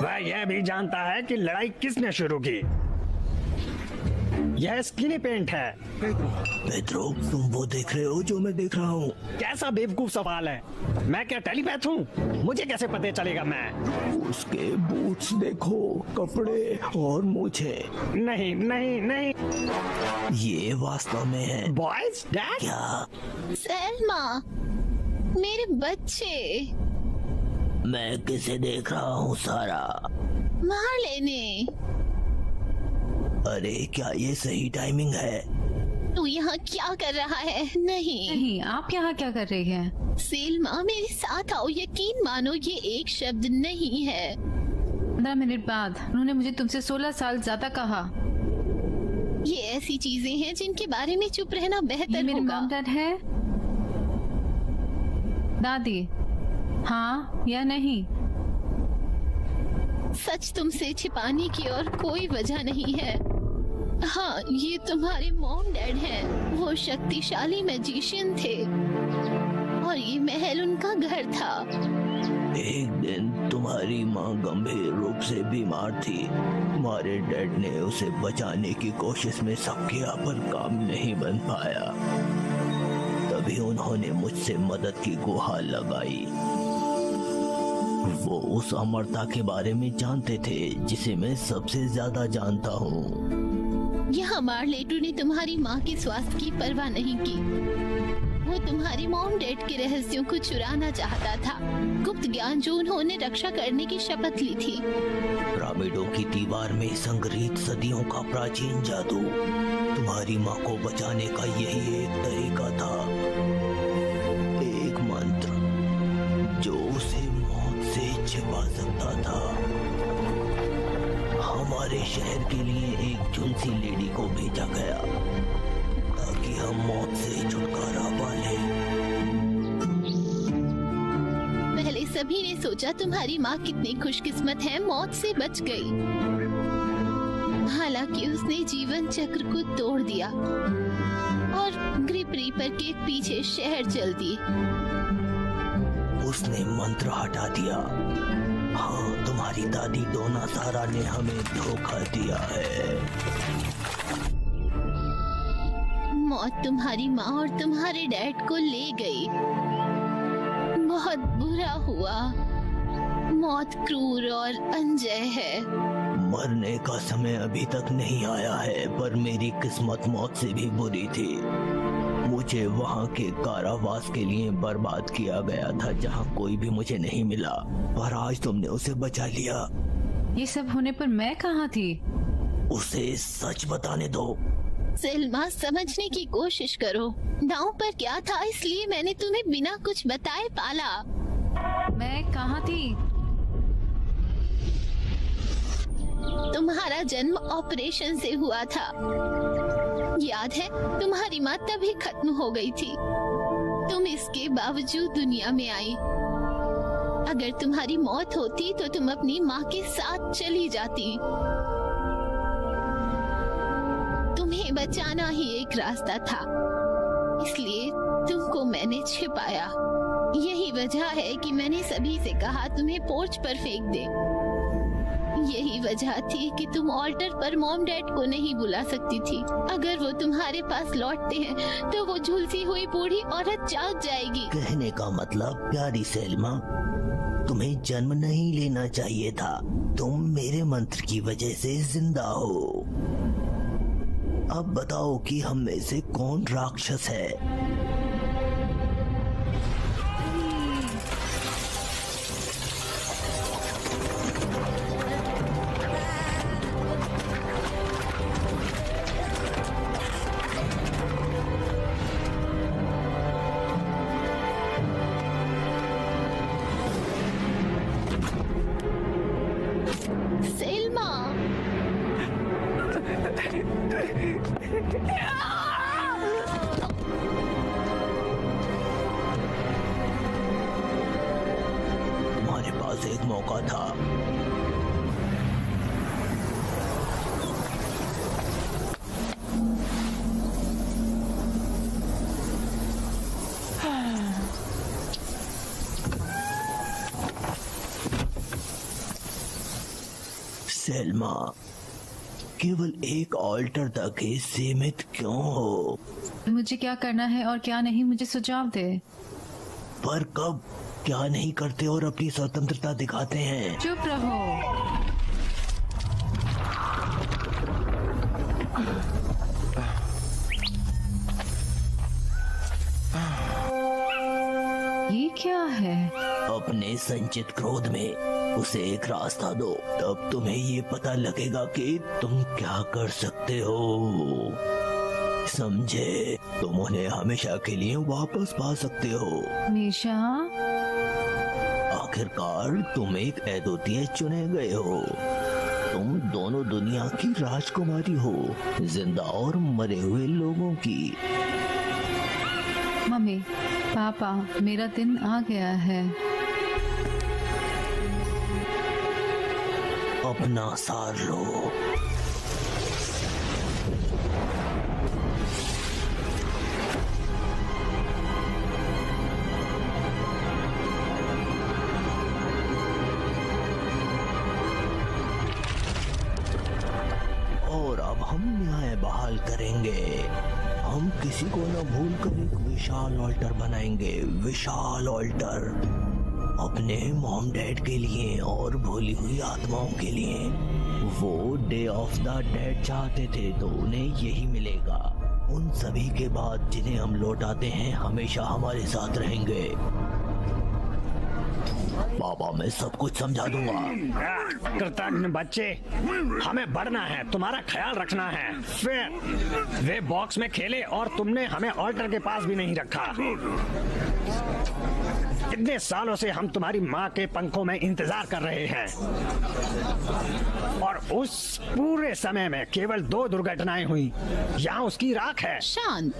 वह यह भी जानता है कि लड़ाई किसने शुरू की। यह स्किनी पेंट है। पेड्रो, तुम वो देख रहे हो जो मैं देख रहा हूँ? कैसा बेवकूफ सवाल है। मैं क्या टेलीपैथ हूँ? मुझे कैसे पता चलेगा? मैं उसके बूट्स देखो, कपड़े और मूछे। नहीं नहीं नहीं, ये वास्तव में है। Boys dad. क्या? सैल्मा, मेरे बच्चे। मैं किसे देख रहा हूँ सारा? मार लेने। अरे क्या ये सही टाइमिंग है? तू यहाँ क्या कर रहा है? नहीं नहीं, आप यहाँ क्या कर रही हैं? सेल्मा, मेरे साथ आओ। यकीन मानो ये एक शब्द नहीं है। 15 मिनट बाद उन्होंने मुझे तुमसे 16 साल ज्यादा कहा। ये ऐसी चीजें हैं जिनके बारे में चुप रहना ये बेहतर मेरे होगा। मॉम डैड है? दादी, हाँ या नहीं? सच तुमसे छिपाने की और कोई वजह नहीं है। हाँ, ये तुम्हारे मॉम डैड हैं। वो शक्तिशाली मैजिशियन थे और ये महल उनका घर था। एक दिन तुम्हारी माँ गंभीर रूप से बीमार थी। तुम्हारे डैड ने उसे बचाने की कोशिश में सबके पर काम नहीं बन पाया। तभी उन्होंने मुझसे मदद की गुहार लगाई। वो उस अमरता के बारे में जानते थे जिसे मैं सबसे ज्यादा जानता हूँ। यहाँ मार्लेटू ने तुम्हारी माँ के स्वास्थ्य की परवाह नहीं की। वो तुम्हारे मॉम डैड के रहस्यों को चुराना चाहता था, गुप्त ज्ञान जो उन्होंने रक्षा करने की शपथ ली थी। पिरामिडों की दीवार में संग्रहित सदियों का प्राचीन जादू। तुम्हारी माँ को बचाने का यही एक तरीका था। एक मंत्र जो उसे मौत से छिपा सकता था। हमारे शहर के लिए एक झुंसी लेडी को भेजा गया। हम मौत से छुटकारा पा लें। पहले सभी ने सोचा तुम्हारी माँ कितनी खुशकिस्मत है, मौत से बच गई। हालांकि उसने जीवन चक्र को तोड़ दिया और ग्रिप रीपर के पीछे शहर चल दी। उसने मंत्र हटा दिया। हाँ, तुम्हारी दादी डोना सारा ने हमें धोखा दिया है। मौत तुम्हारी माँ और तुम्हारे डैड को ले गई। बहुत बुरा हुआ। मौत क्रूर और अनजय है। मरने का समय अभी तक नहीं आया है, पर मेरी किस्मत मौत से भी बुरी थी। मुझे वहाँ के कारावास के लिए बर्बाद किया गया था, जहाँ कोई भी मुझे नहीं मिला, पर आज तुमने उसे बचा लिया। ये सब होने पर मैं कहाँ थी? उसे सच बताने दो। सेल्मा, समझने की कोशिश करो। दांव पर क्या था, इसलिए मैंने तुम्हें बिना कुछ बताए पाला। मैं कहाँ थी? तुम्हारा जन्म ऑपरेशन से हुआ था। याद है, तुम्हारी माँ तभी खत्म हो गई थी। तुम इसके बावजूद दुनिया में आई। अगर तुम्हारी मौत होती तो तुम अपनी माँ के साथ चली जाती। तुम्हें बचाना ही एक रास्ता था, इसलिए तुमको मैंने छिपाया। यही वजह है कि मैंने सभी से कहा तुम्हें पोर्च पर फेंक दे। यही वजह थी कि तुम ऑल्टर पर मॉम डैड को नहीं बुला सकती थी। अगर वो तुम्हारे पास लौटते हैं तो वो झुलसी हुई बूढ़ी औरत जाग जाएगी। कहने का मतलब, प्यारी सेल्मा, तुम्हें जन्म नहीं लेना चाहिए था। तुम मेरे मंत्र की वजह से जिंदा हो। अब बताओ कि हम में से कौन राक्षस है? हमारे पास एक मौका था। सेल्मा, केवल एक ऑल्टर तक ही सीमित क्यों हो? मुझे क्या करना है और क्या नहीं, मुझे सुझाव दे। पर कब क्या नहीं करते और अपनी स्वतंत्रता दिखाते हैं? चुप रहो। ये क्या है? अपने संचित क्रोध में उसे एक रास्ता दो, तब तुम्हें ये पता लगेगा कि तुम क्या कर सकते हो। समझे? तुम उन्हें हमेशा के लिए वापस पा सकते हो। हमेशा? आखिरकार तुम एक अद्वितीय चुने गए हो। तुम दोनों दुनिया की राजकुमारी हो, जिंदा और मरे हुए लोगों की। मम्मी, पापा, मेरा दिन आ गया है। अपना सार लो। और अब हम न्याय बहाल करेंगे। हम किसी को न भूल कर एक विशाल ऑल्टर बनाएंगे। विशाल ऑल्टर अपने मॉम डैड के लिए और भूली हुई आत्माओं के लिए। वो डे ऑफ द डेड चाहते थे तो उन्हें यही मिलेगा। उन सभी के बाद जिन्हें हम लौटाते हैं हमेशा हमारे साथ रहेंगे। पापा, मैं सब कुछ समझा दूंगा। कृतज्ञ बच्चे, हमें बढ़ना है, तुम्हारा ख्याल रखना है। फिर वे बॉक्स में खेले और तुमने हमें ऑल्टर के पास भी नहीं रखा। इतने सालों से हम तुम्हारी माँ के पंखों में इंतजार कर रहे हैं, और उस पूरे समय में केवल 2 दुर्घटनाएं हुई। यहाँ उसकी राख है। शांत,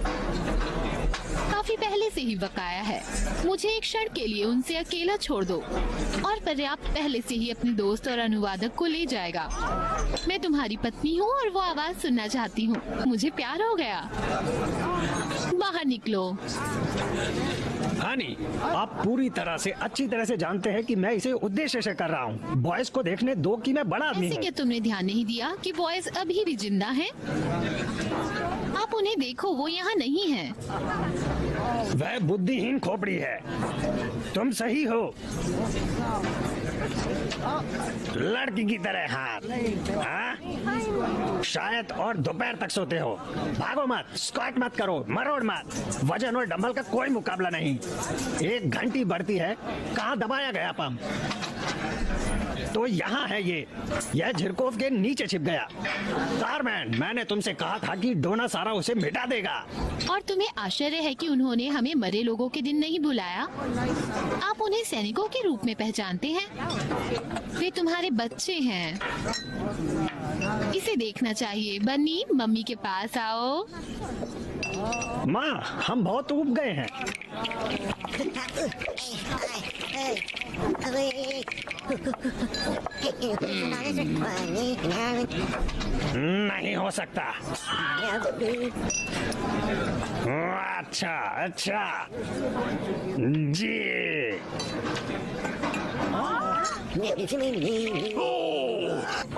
काफी पहले से ही बकाया है। मुझे एक क्षण के लिए उनसे अकेला छोड़ दो, और पर्याप्त पहले से ही अपने दोस्त और अनुवादक को ले जाएगा। मैं तुम्हारी पत्नी हूँ और वो आवाज सुनना चाहती हूँ। मुझे प्यार हो गया। बाहर निकलो। हानी, आप पूरी तरह से अच्छी तरह से जानते हैं कि मैं इसे उद्देश्य से कर रहा हूँ। बॉयज को देखने दो कि मैं बड़ा आदमी ऐसे हूँ। क्या तुमने ध्यान नहीं दिया कि बॉयज अभी भी जिंदा हैं? आप उन्हें देखो, वो यहाँ नहीं है। वह बुद्धिहीन खोपड़ी है। तुम सही हो, लड़की की तरह हाथ। हाँ? शायद और दोपहर तक सोते हो। भागो मत, स्क्वाट मत करो, मरोड़ मत। वजन और डंबल का कोई मुकाबला नहीं। 1 घंटी बढ़ती है, कहाँ दबाया गया पंप? तो यहाँ है ये। यह झिरकोव के नीचे छिप गया। कारमैन, मैंने तुमसे कहा था कि डोना सारा उसे मिटा देगा। और तुम्हें आश्चर्य है कि उन्होंने हमें मरे लोगों के दिन नहीं बुलाया? आप उन्हें सैनिकों के रूप में पहचानते हैं? वे तुम्हारे बच्चे हैं। इसे देखना चाहिए। बन्नी, मम्मी के पास आओ। माँ, हम बहुत ऊब गए हैं। नहीं हो सकता। अच्छा अच्छा जी।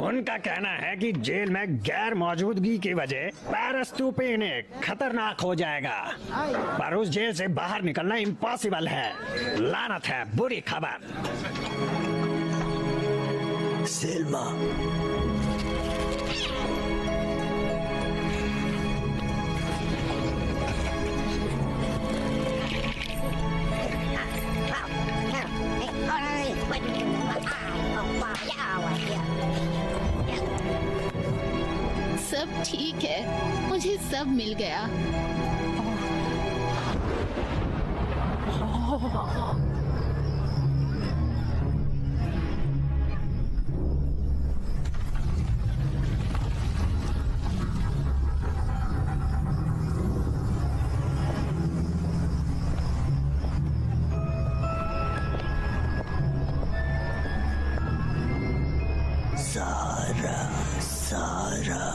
उनका कहना है कि जेल में गैर मौजूदगी की वजह पैरास्टूपेनिक खतरनाक हो जाएगा, पर उस जेल से बाहर निकलना इम्पॉसिबल है। लानत है, बुरी खबर। सेल्मा, सब ठीक है, मुझे सब मिल गया। सारा,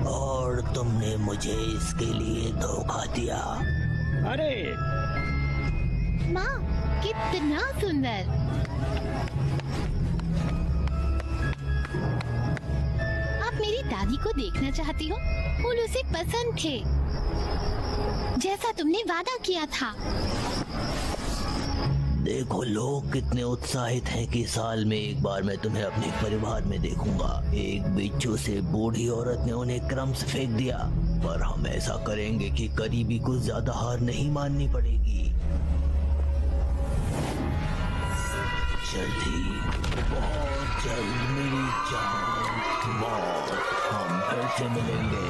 और तुमने मुझे इसके लिए धोखा दिया। अरे माँ, कितना सुंदर। आप मेरी दादी को देखना चाहती हो? फूल उसे पसंद थे, जैसा तुमने वादा किया था। देखो लोग कितने उत्साहित हैं कि साल में एक बार मैं तुम्हें अपने परिवार में देखूंगा। एक बिच्छू से बूढ़ी औरत ने उन्हें क्रम से फेंक दिया, पर हम ऐसा करेंगे कि करीबी को ज्यादा हार नहीं माननी पड़ेगी। जल्दी, बहुत जल्द मेरी जान, मौत, हम फिर से मिलेंगे।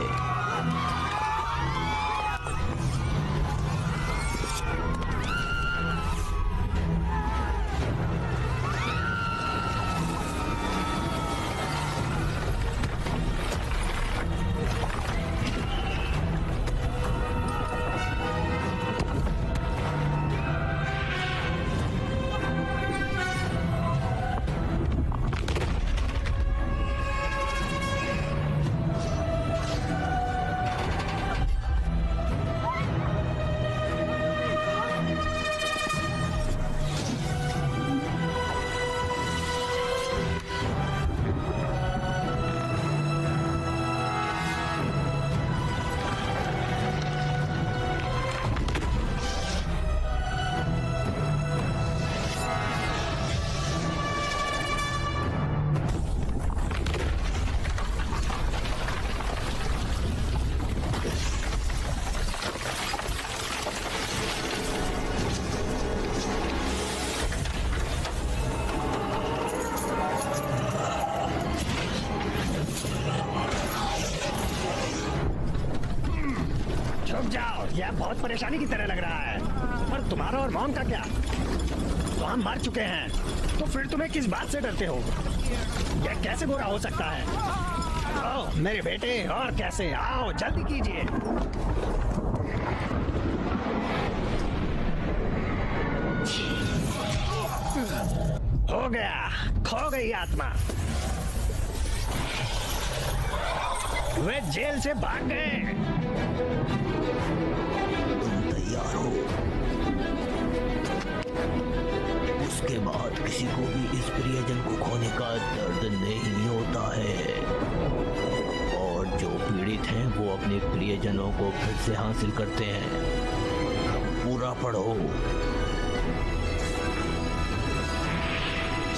यह बहुत परेशानी की तरह लग रहा है, पर तुम्हारा और मॉम का क्या? तो हम मर चुके हैं। तो फिर तुम्हें किस बात से डरते हो? यह कैसे बुरा हो सकता है? आओ मेरे बेटे, और कैसे, आओ जल्दी कीजिए। हो गया, खो गई आत्मा। वे जेल से भाग गए। तुम तैयार हो? उसके बाद किसी को भी इस प्रियजन को खोने का दर्द नहीं होता है, और जो पीड़ित हैं वो अपने प्रियजनों को फिर से हासिल करते हैं। पूरा पढ़ो।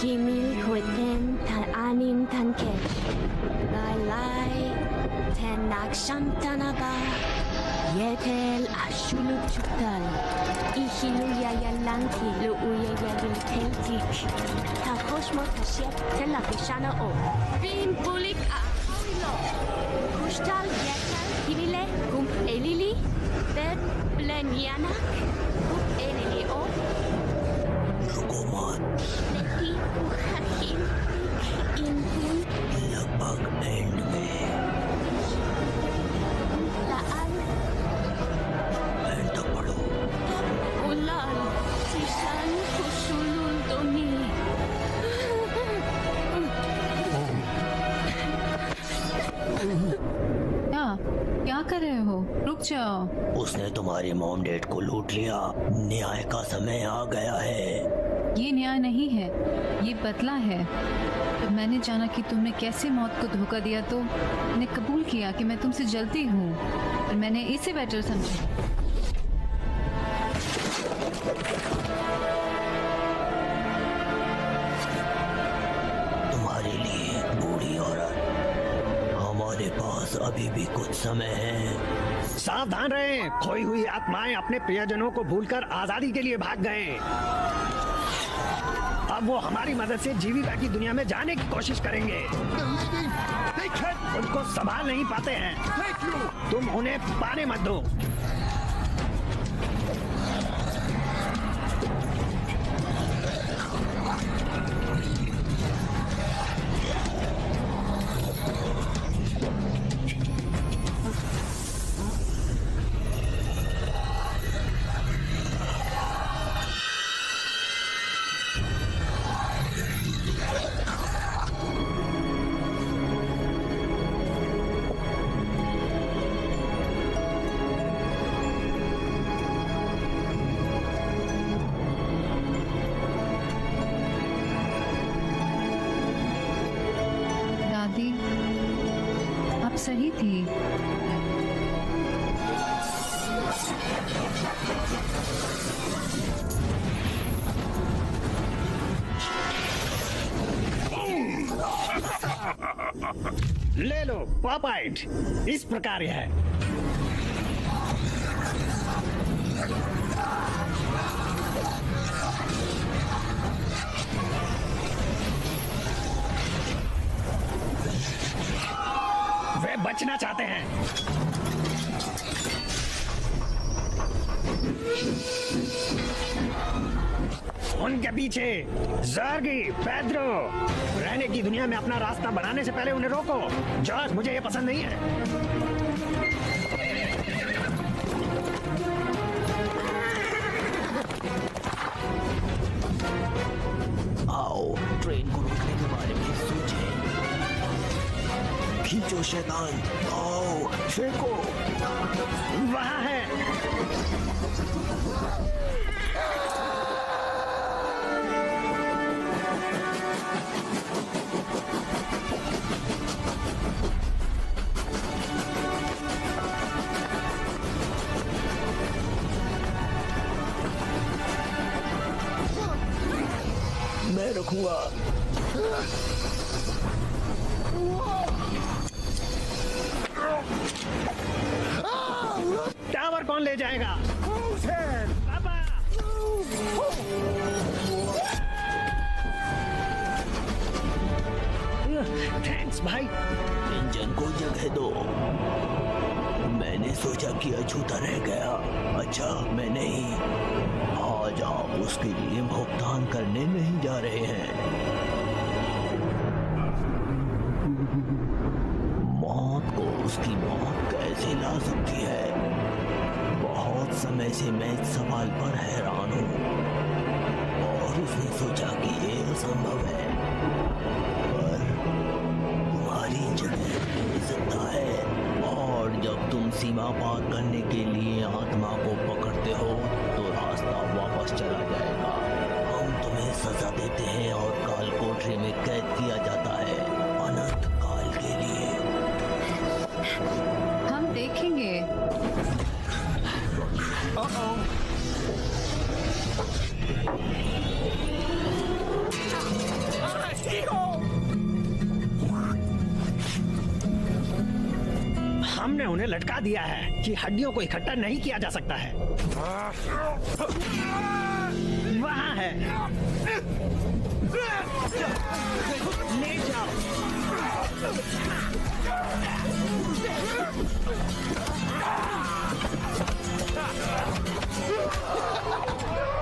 Jimil Hoten Tan Anim Tankesh Lai Lai Tenak Shamtanaba Yetel Ashuluk Chutal Ishilu Yayalanti Lu Uyayagil Teltik Takoshmo Tashep Telapishana O Bin Bulik Ahilo Kushtal Yetel Himile Kum Elili Bed Blenyanak Kum Elili O रुको मत, लगभग and में। And तक पढ़ो। क्या कर रहे हो? रुक जाओ। उसने तुम्हारे मॉम डैड को लूट लिया। न्याय का समय आ गया है। ये न्याय नहीं है, ये बदला है। जब मैंने जाना कि तुमने कैसे मौत को धोखा दिया तो मैंने कबूल किया कि मैं तुमसे जलती हूँ, और मैंने इसे बेटर समझा। तुम्हारे लिए बूढ़ी औरत, हमारे पास अभी भी कुछ समय है। सावधान रहें, खोई हुई आत्माएं अपने प्रियजनों को भूलकर आजादी के लिए भाग गए। अब वो हमारी मदद से जीविका की दुनिया में जाने की कोशिश करेंगे। उनको संभाल नहीं पाते हैं। तुम उन्हें पाने मत दो। सही थी। ले लो पॉपाइट, इस प्रकार है। वे बचना चाहते हैं। उनके पीछे जर्गी, पेड्रो। रहने की दुनिया में अपना रास्ता बनाने से पहले उन्हें रोको। जॉर्ज, मुझे ये पसंद नहीं है। आओ ट्रेन को रोकने के बारे में सोचें। खींचो शैतान, आओ फेंको। वहाँ है। मैं रखूंगा। टावर कौन ले जाएगा? पापा! थैंक्स भाई। इंजन को जगह दो। मैंने सोचा कि अछूता रह गया। अच्छा, मैं नहीं। आज आप उसके लिए भुगतान करने नहीं जा रहे हैं। मौत को उसकी मौत कैसे ला सकती है? बहुत समय से मैं इस सवाल पर हैरान हूँ और उसने सोचा कि ये असंभव है, पर तुम्हारी जगह हो सकता है। और जब तुम सीमा पार करने के लिए आत्मा को पकड़ते हो तो रास्ता वापस चला जाएगा। हम तुम्हें सजा देते हैं और काल कोठरी में कैद किया जाता है अनंत काल के लिए। हम देखेंगे। हमने उन्हें लटका दिया है कि हड्डियों को इकट्ठा नहीं किया जा सकता है। वहाँ है, ले जाओ।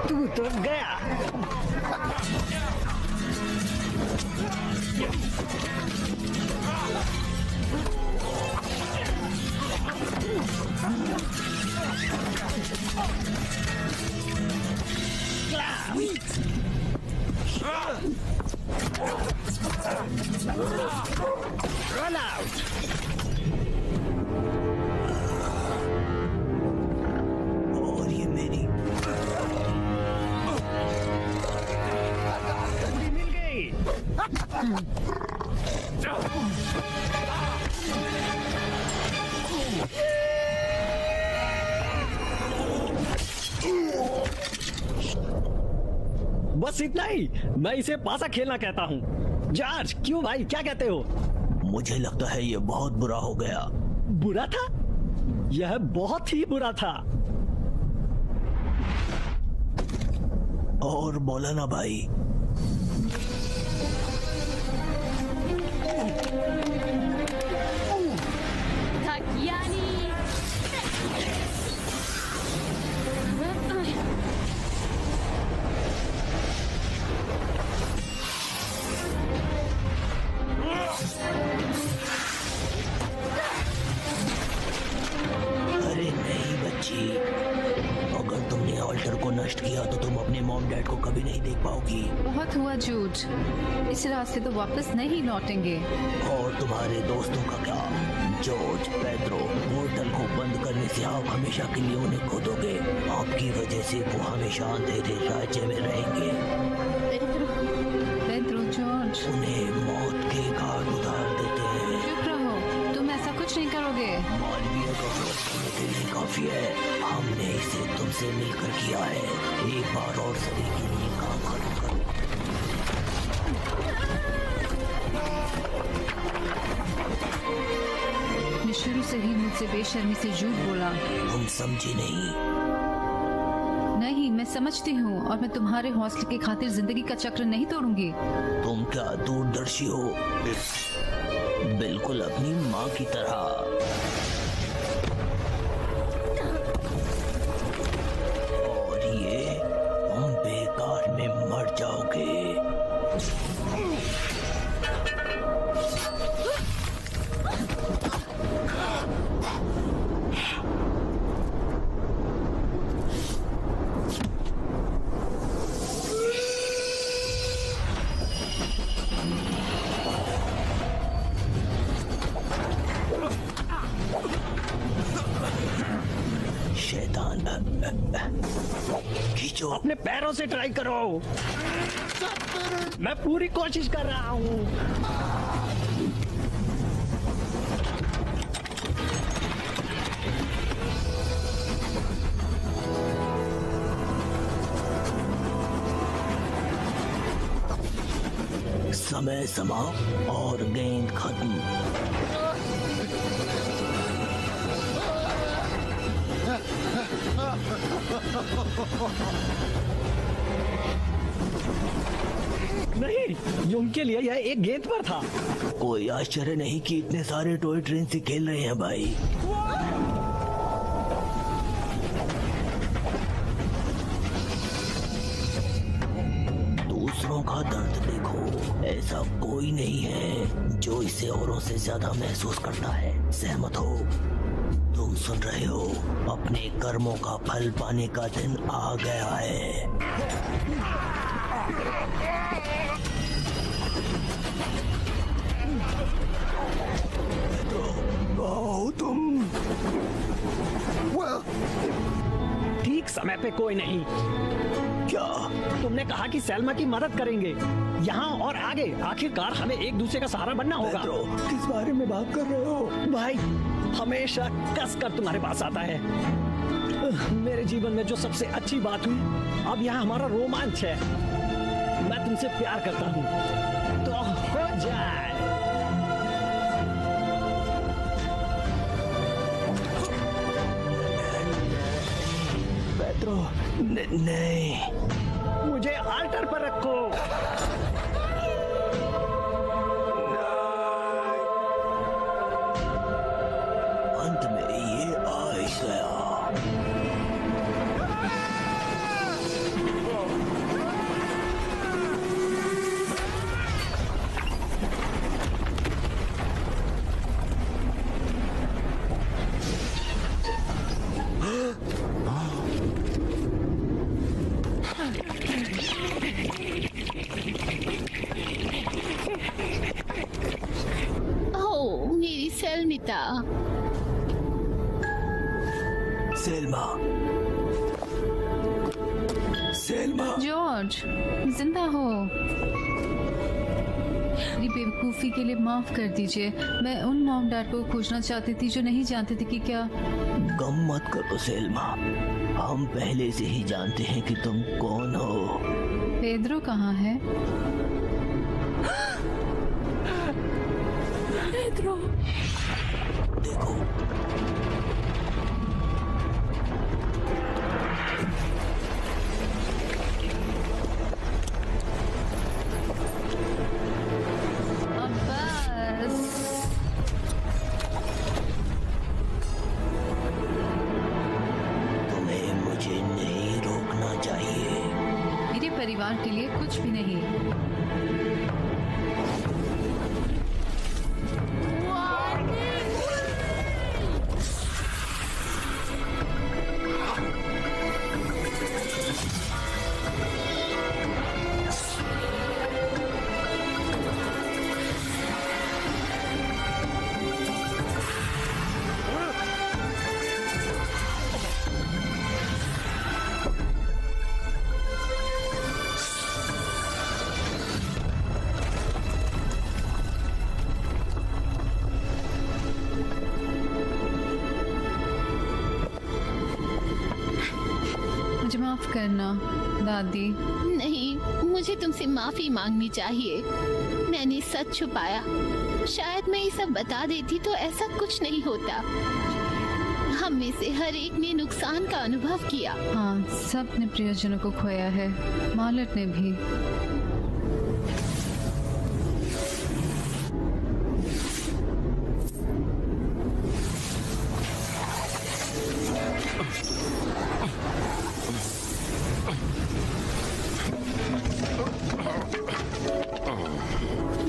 तू तो गया। Run out! और ये मेरी मिल गई। बस इतना ही। मैं इसे पासा खेलना कहता हूँ। जॉर्ज, क्यों भाई, क्या कहते हो? मुझे लगता है ये बहुत बुरा हो गया। बुरा था? यह बहुत ही बुरा था। और बोला ना भाई। अगर तुमने ऑल्टर को नष्ट किया तो तुम अपने मॉम डैड को कभी नहीं देख पाओगी। बहुत हुआ झूठ। इस रास्ते तो वापस नहीं लौटेंगे। और तुम्हारे दोस्तों का क्या? जॉर्ज, पेड्रो, पोर्टल को बंद करने से आप हमेशा के लिए उन्हें खो दोगे। आपकी वजह से वो हमेशा अंधेरे राज्य में रहेंगे। पेड्रो, जॉर्ज उन्हें मौत के घाट उतार देते हैं। चुप रहो, तुम ऐसा कुछ नहीं करोगे। मानवीय का विरोध करने के लिए काफी है। हमने इसे तुमसे मिलकर किया है। एक बार और सभी के लिए काम खत्म करो। मैं शुरू से ही मुझसे बेशर्मी से झूठ बोला। तुम समझी नहीं? नहीं, मैं समझती हूँ और मैं तुम्हारे हौसले की खातिर जिंदगी का चक्र नहीं तोड़ूंगी। तुम क्या दूरदर्शी हो? बिल्कुल अपनी माँ की तरह। और ये तुम बेकार में मर जाओगे। खींचो। अपने पैरों से ट्राई करो। मैं पूरी कोशिश कर रहा हूँ। समय समाप्त और गेंद खत्म। नहीं, उनके लिए यह एक गेंद पर था। कोई आश्चर्य नहीं कि इतने सारे टॉय ट्रेन से खेल रहे हैं भाई। कोई नहीं है जो इसे औरों से ज्यादा महसूस करता है। सहमत हो? तुम सुन रहे हो? अपने कर्मों का फल पाने का दिन आ गया है। तुम ठीक समय पे कोई नहीं। क्या? तुमने कहा कि सैल्मा की मदद करेंगे। यहाँ और आगे आखिरकार हमें एक दूसरे का सहारा बनना होगा। पेड्रो, किस बारे में बात कर रहे हो? भाई हमेशा कस कर तुम्हारे पास आता है। मेरे जीवन में जो सबसे अच्छी बात हुई, अब यहाँ हमारा रोमांच है। मैं तुमसे प्यार करता हूँ, तो हो जाए। पेड्रो, नहीं। मुझे आल्टर पर रखो। अंत में ये आ ही गया। ओह मेरी सैल्मिता। Selma, Selma. जॉर्ज, जिंदा हो। मेरी बेवकूफ़ी के लिए माफ कर दीजिए। मैं उन मॉम डैड को खोजना चाहती थी जो नहीं जानते थे कि क्या। गम मत करो सेल्मा, हम पहले से ही जानते हैं कि तुम कौन हो। पेड्रो कहाँ है? पेड्रो। देखो, अब बस। तुम्हें मुझे नहीं रोकना चाहिए। मेरे परिवार के लिए कुछ भी नहीं। मुझे माफ करना दादी। नहीं, मुझे तुमसे माफी मांगनी चाहिए। मैंने सच छुपाया। शायद मैं ये सब बता देती तो ऐसा कुछ नहीं होता। हम में से हर एक ने नुकसान का अनुभव किया। हाँ, सब ने प्रियजनों को खोया है, मालट ने भी।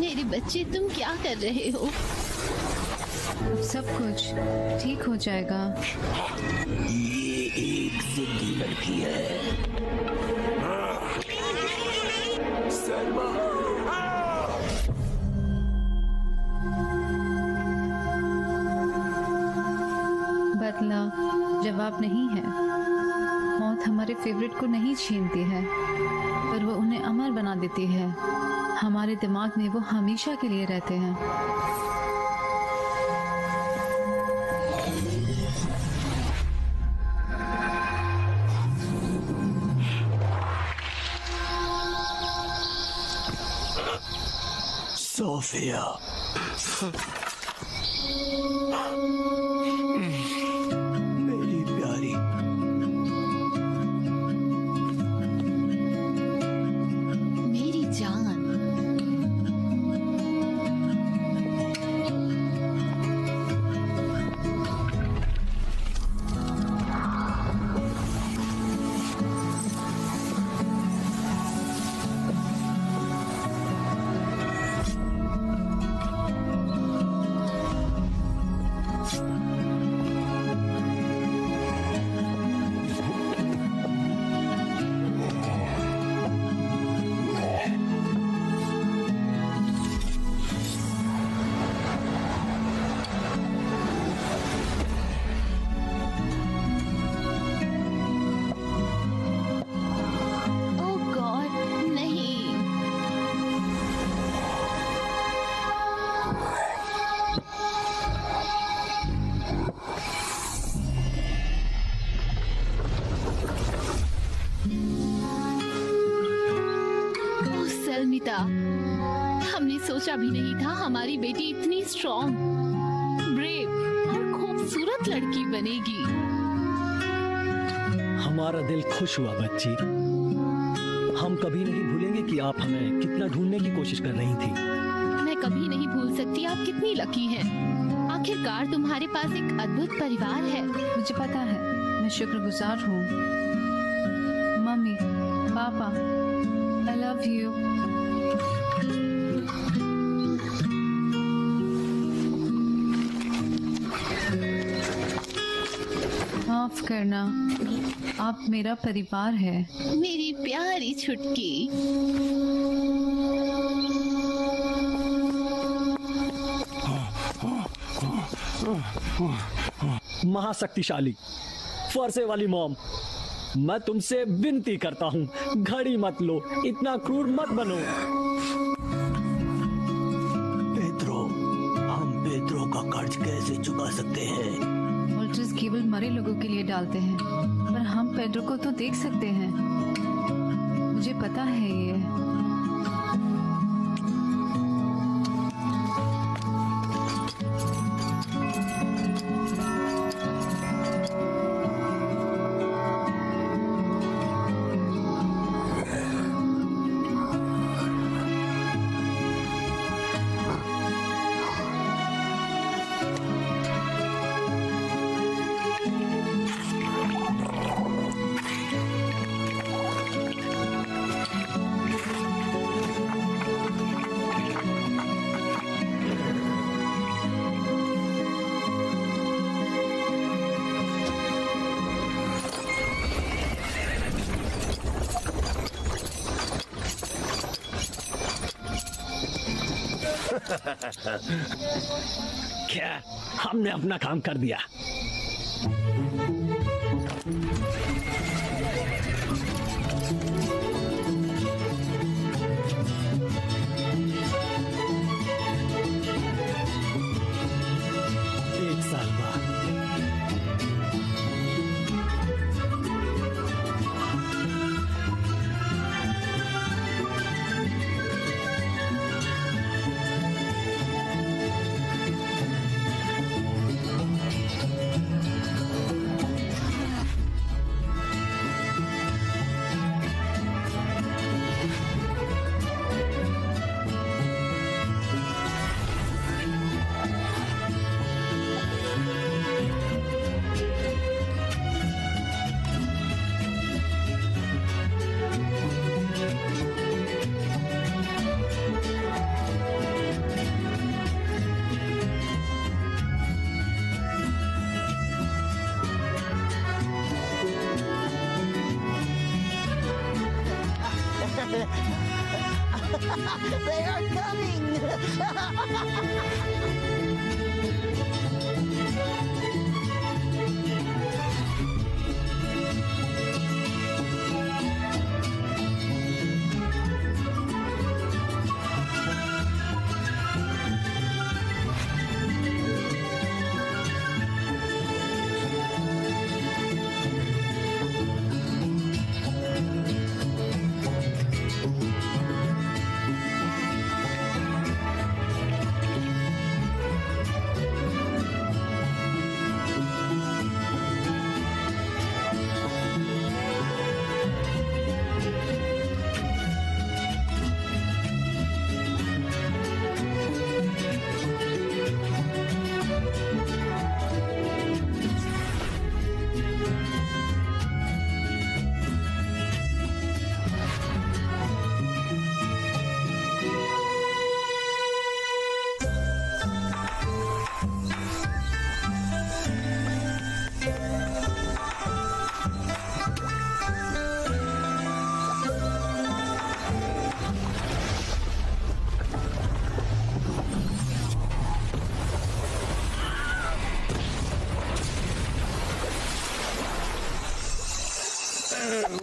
मेरे बच्चे, तुम क्या कर रहे हो? सब कुछ ठीक हो जाएगा। ये एक जिद्दी लड़की है। सलमा। बदला जवाब नहीं है। मौत हमारे फेवरेट को नहीं छीनती है, पर वो उन्हें अमर बना देती है। हमारे दिमाग में वो हमेशा के लिए रहते हैं। सोफिया। मेरी प्यारी। मेरी जान। सोचा भी नहीं था हमारी बेटी इतनी स्ट्रॉन्ग, ब्रेव और खूबसूरत लड़की बनेगी। हमारा दिल खुश हुआ बच्ची। हम कभी नहीं भूलेंगे कि आप हमें कितना ढूंढने की कोशिश कर रही थी। मैं कभी नहीं भूल सकती आप कितनी लकी हैं। आखिरकार तुम्हारे पास एक अद्भुत परिवार है। मुझे पता है, मैं शुक्रगुजार हूँ। मम्मी, पापा, I love you। माफ करना, आप मेरा परिवार है। मेरी प्यारी छुटकी। महाशक्तिशाली फरसे वाली मॉम, मैं तुमसे विनती करता हूँ, घड़ी मत लो, इतना क्रूर मत बनो। पेड्रो, हम पेड्रो का कर्ज कैसे चुका सकते हैं? वोल्टर्स केवल मरे लोगों के लिए डालते हैं, पर हम पेड्रो को तो देख सकते हैं। मुझे पता है ये। क्या, हमने अपना काम कर दिया। एक साल बाद They are coming!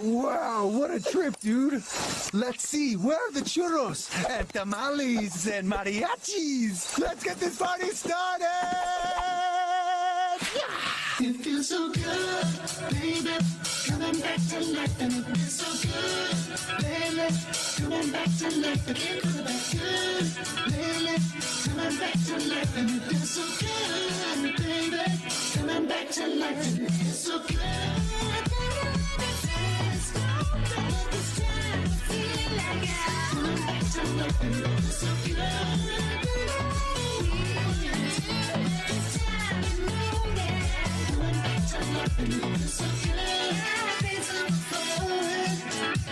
Wow, what a trip, dude. Let's see, where are the churros and tamales and mariachis? Let's get this party started! It feels so good, baby. Coming back to life and it feels so good, baby. Coming back to life, I can't go back good, baby. Coming back to life and it feels so good, baby. Coming back to life and it feels so good. Coming back to life and it feels so good. So good,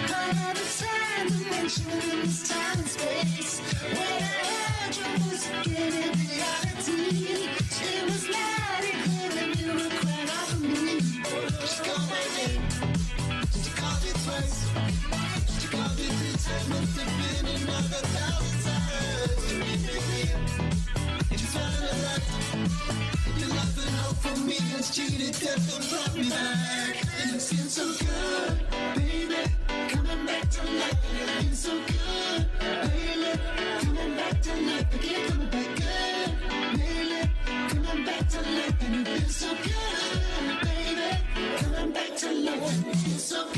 all the time dimension is time and space. When I heard your voice again in reality, it was mighty clear that you were crying out for me. She called my name, she called it twice, she called it 3 times, must have been another 1,000 times. You made me feel, and you finally left. Your love and hope for me has cheated death and brought me back. And it feels so good, baby. Coming back to life, and it feels so good, baby. Coming back to life, again coming back good, baby. Coming back to life, and it feels so good, baby. Coming back to life, and it feels so good.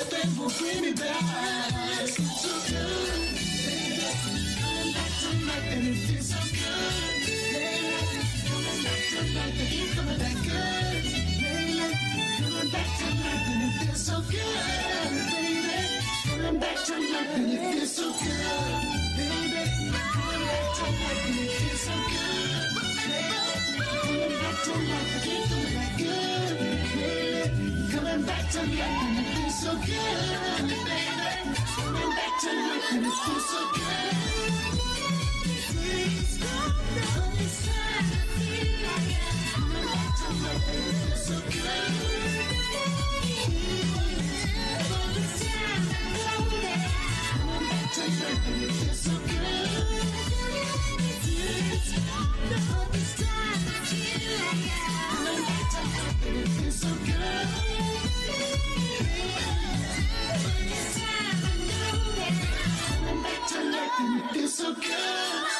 Then will bring me back. It's so good, baby. Coming back to life and it feels so good, baby. Coming back to life and keep coming back good, baby. Coming back to life and it feels so good, baby. Coming back to life and it feels so good, baby. Coming back to life and it feels so good, baby. Coming back to life and keep coming back good, baby. Coming back to life and it feels so good, baby. Coming back to life and it feels so good. Please don't know this time I feel like it. Coming back to life and it feels so good. For this time I know that. Coming back to life and it feels so good. Please don't know this time I feel like it. Coming back to life and it feels so good. Feels so good.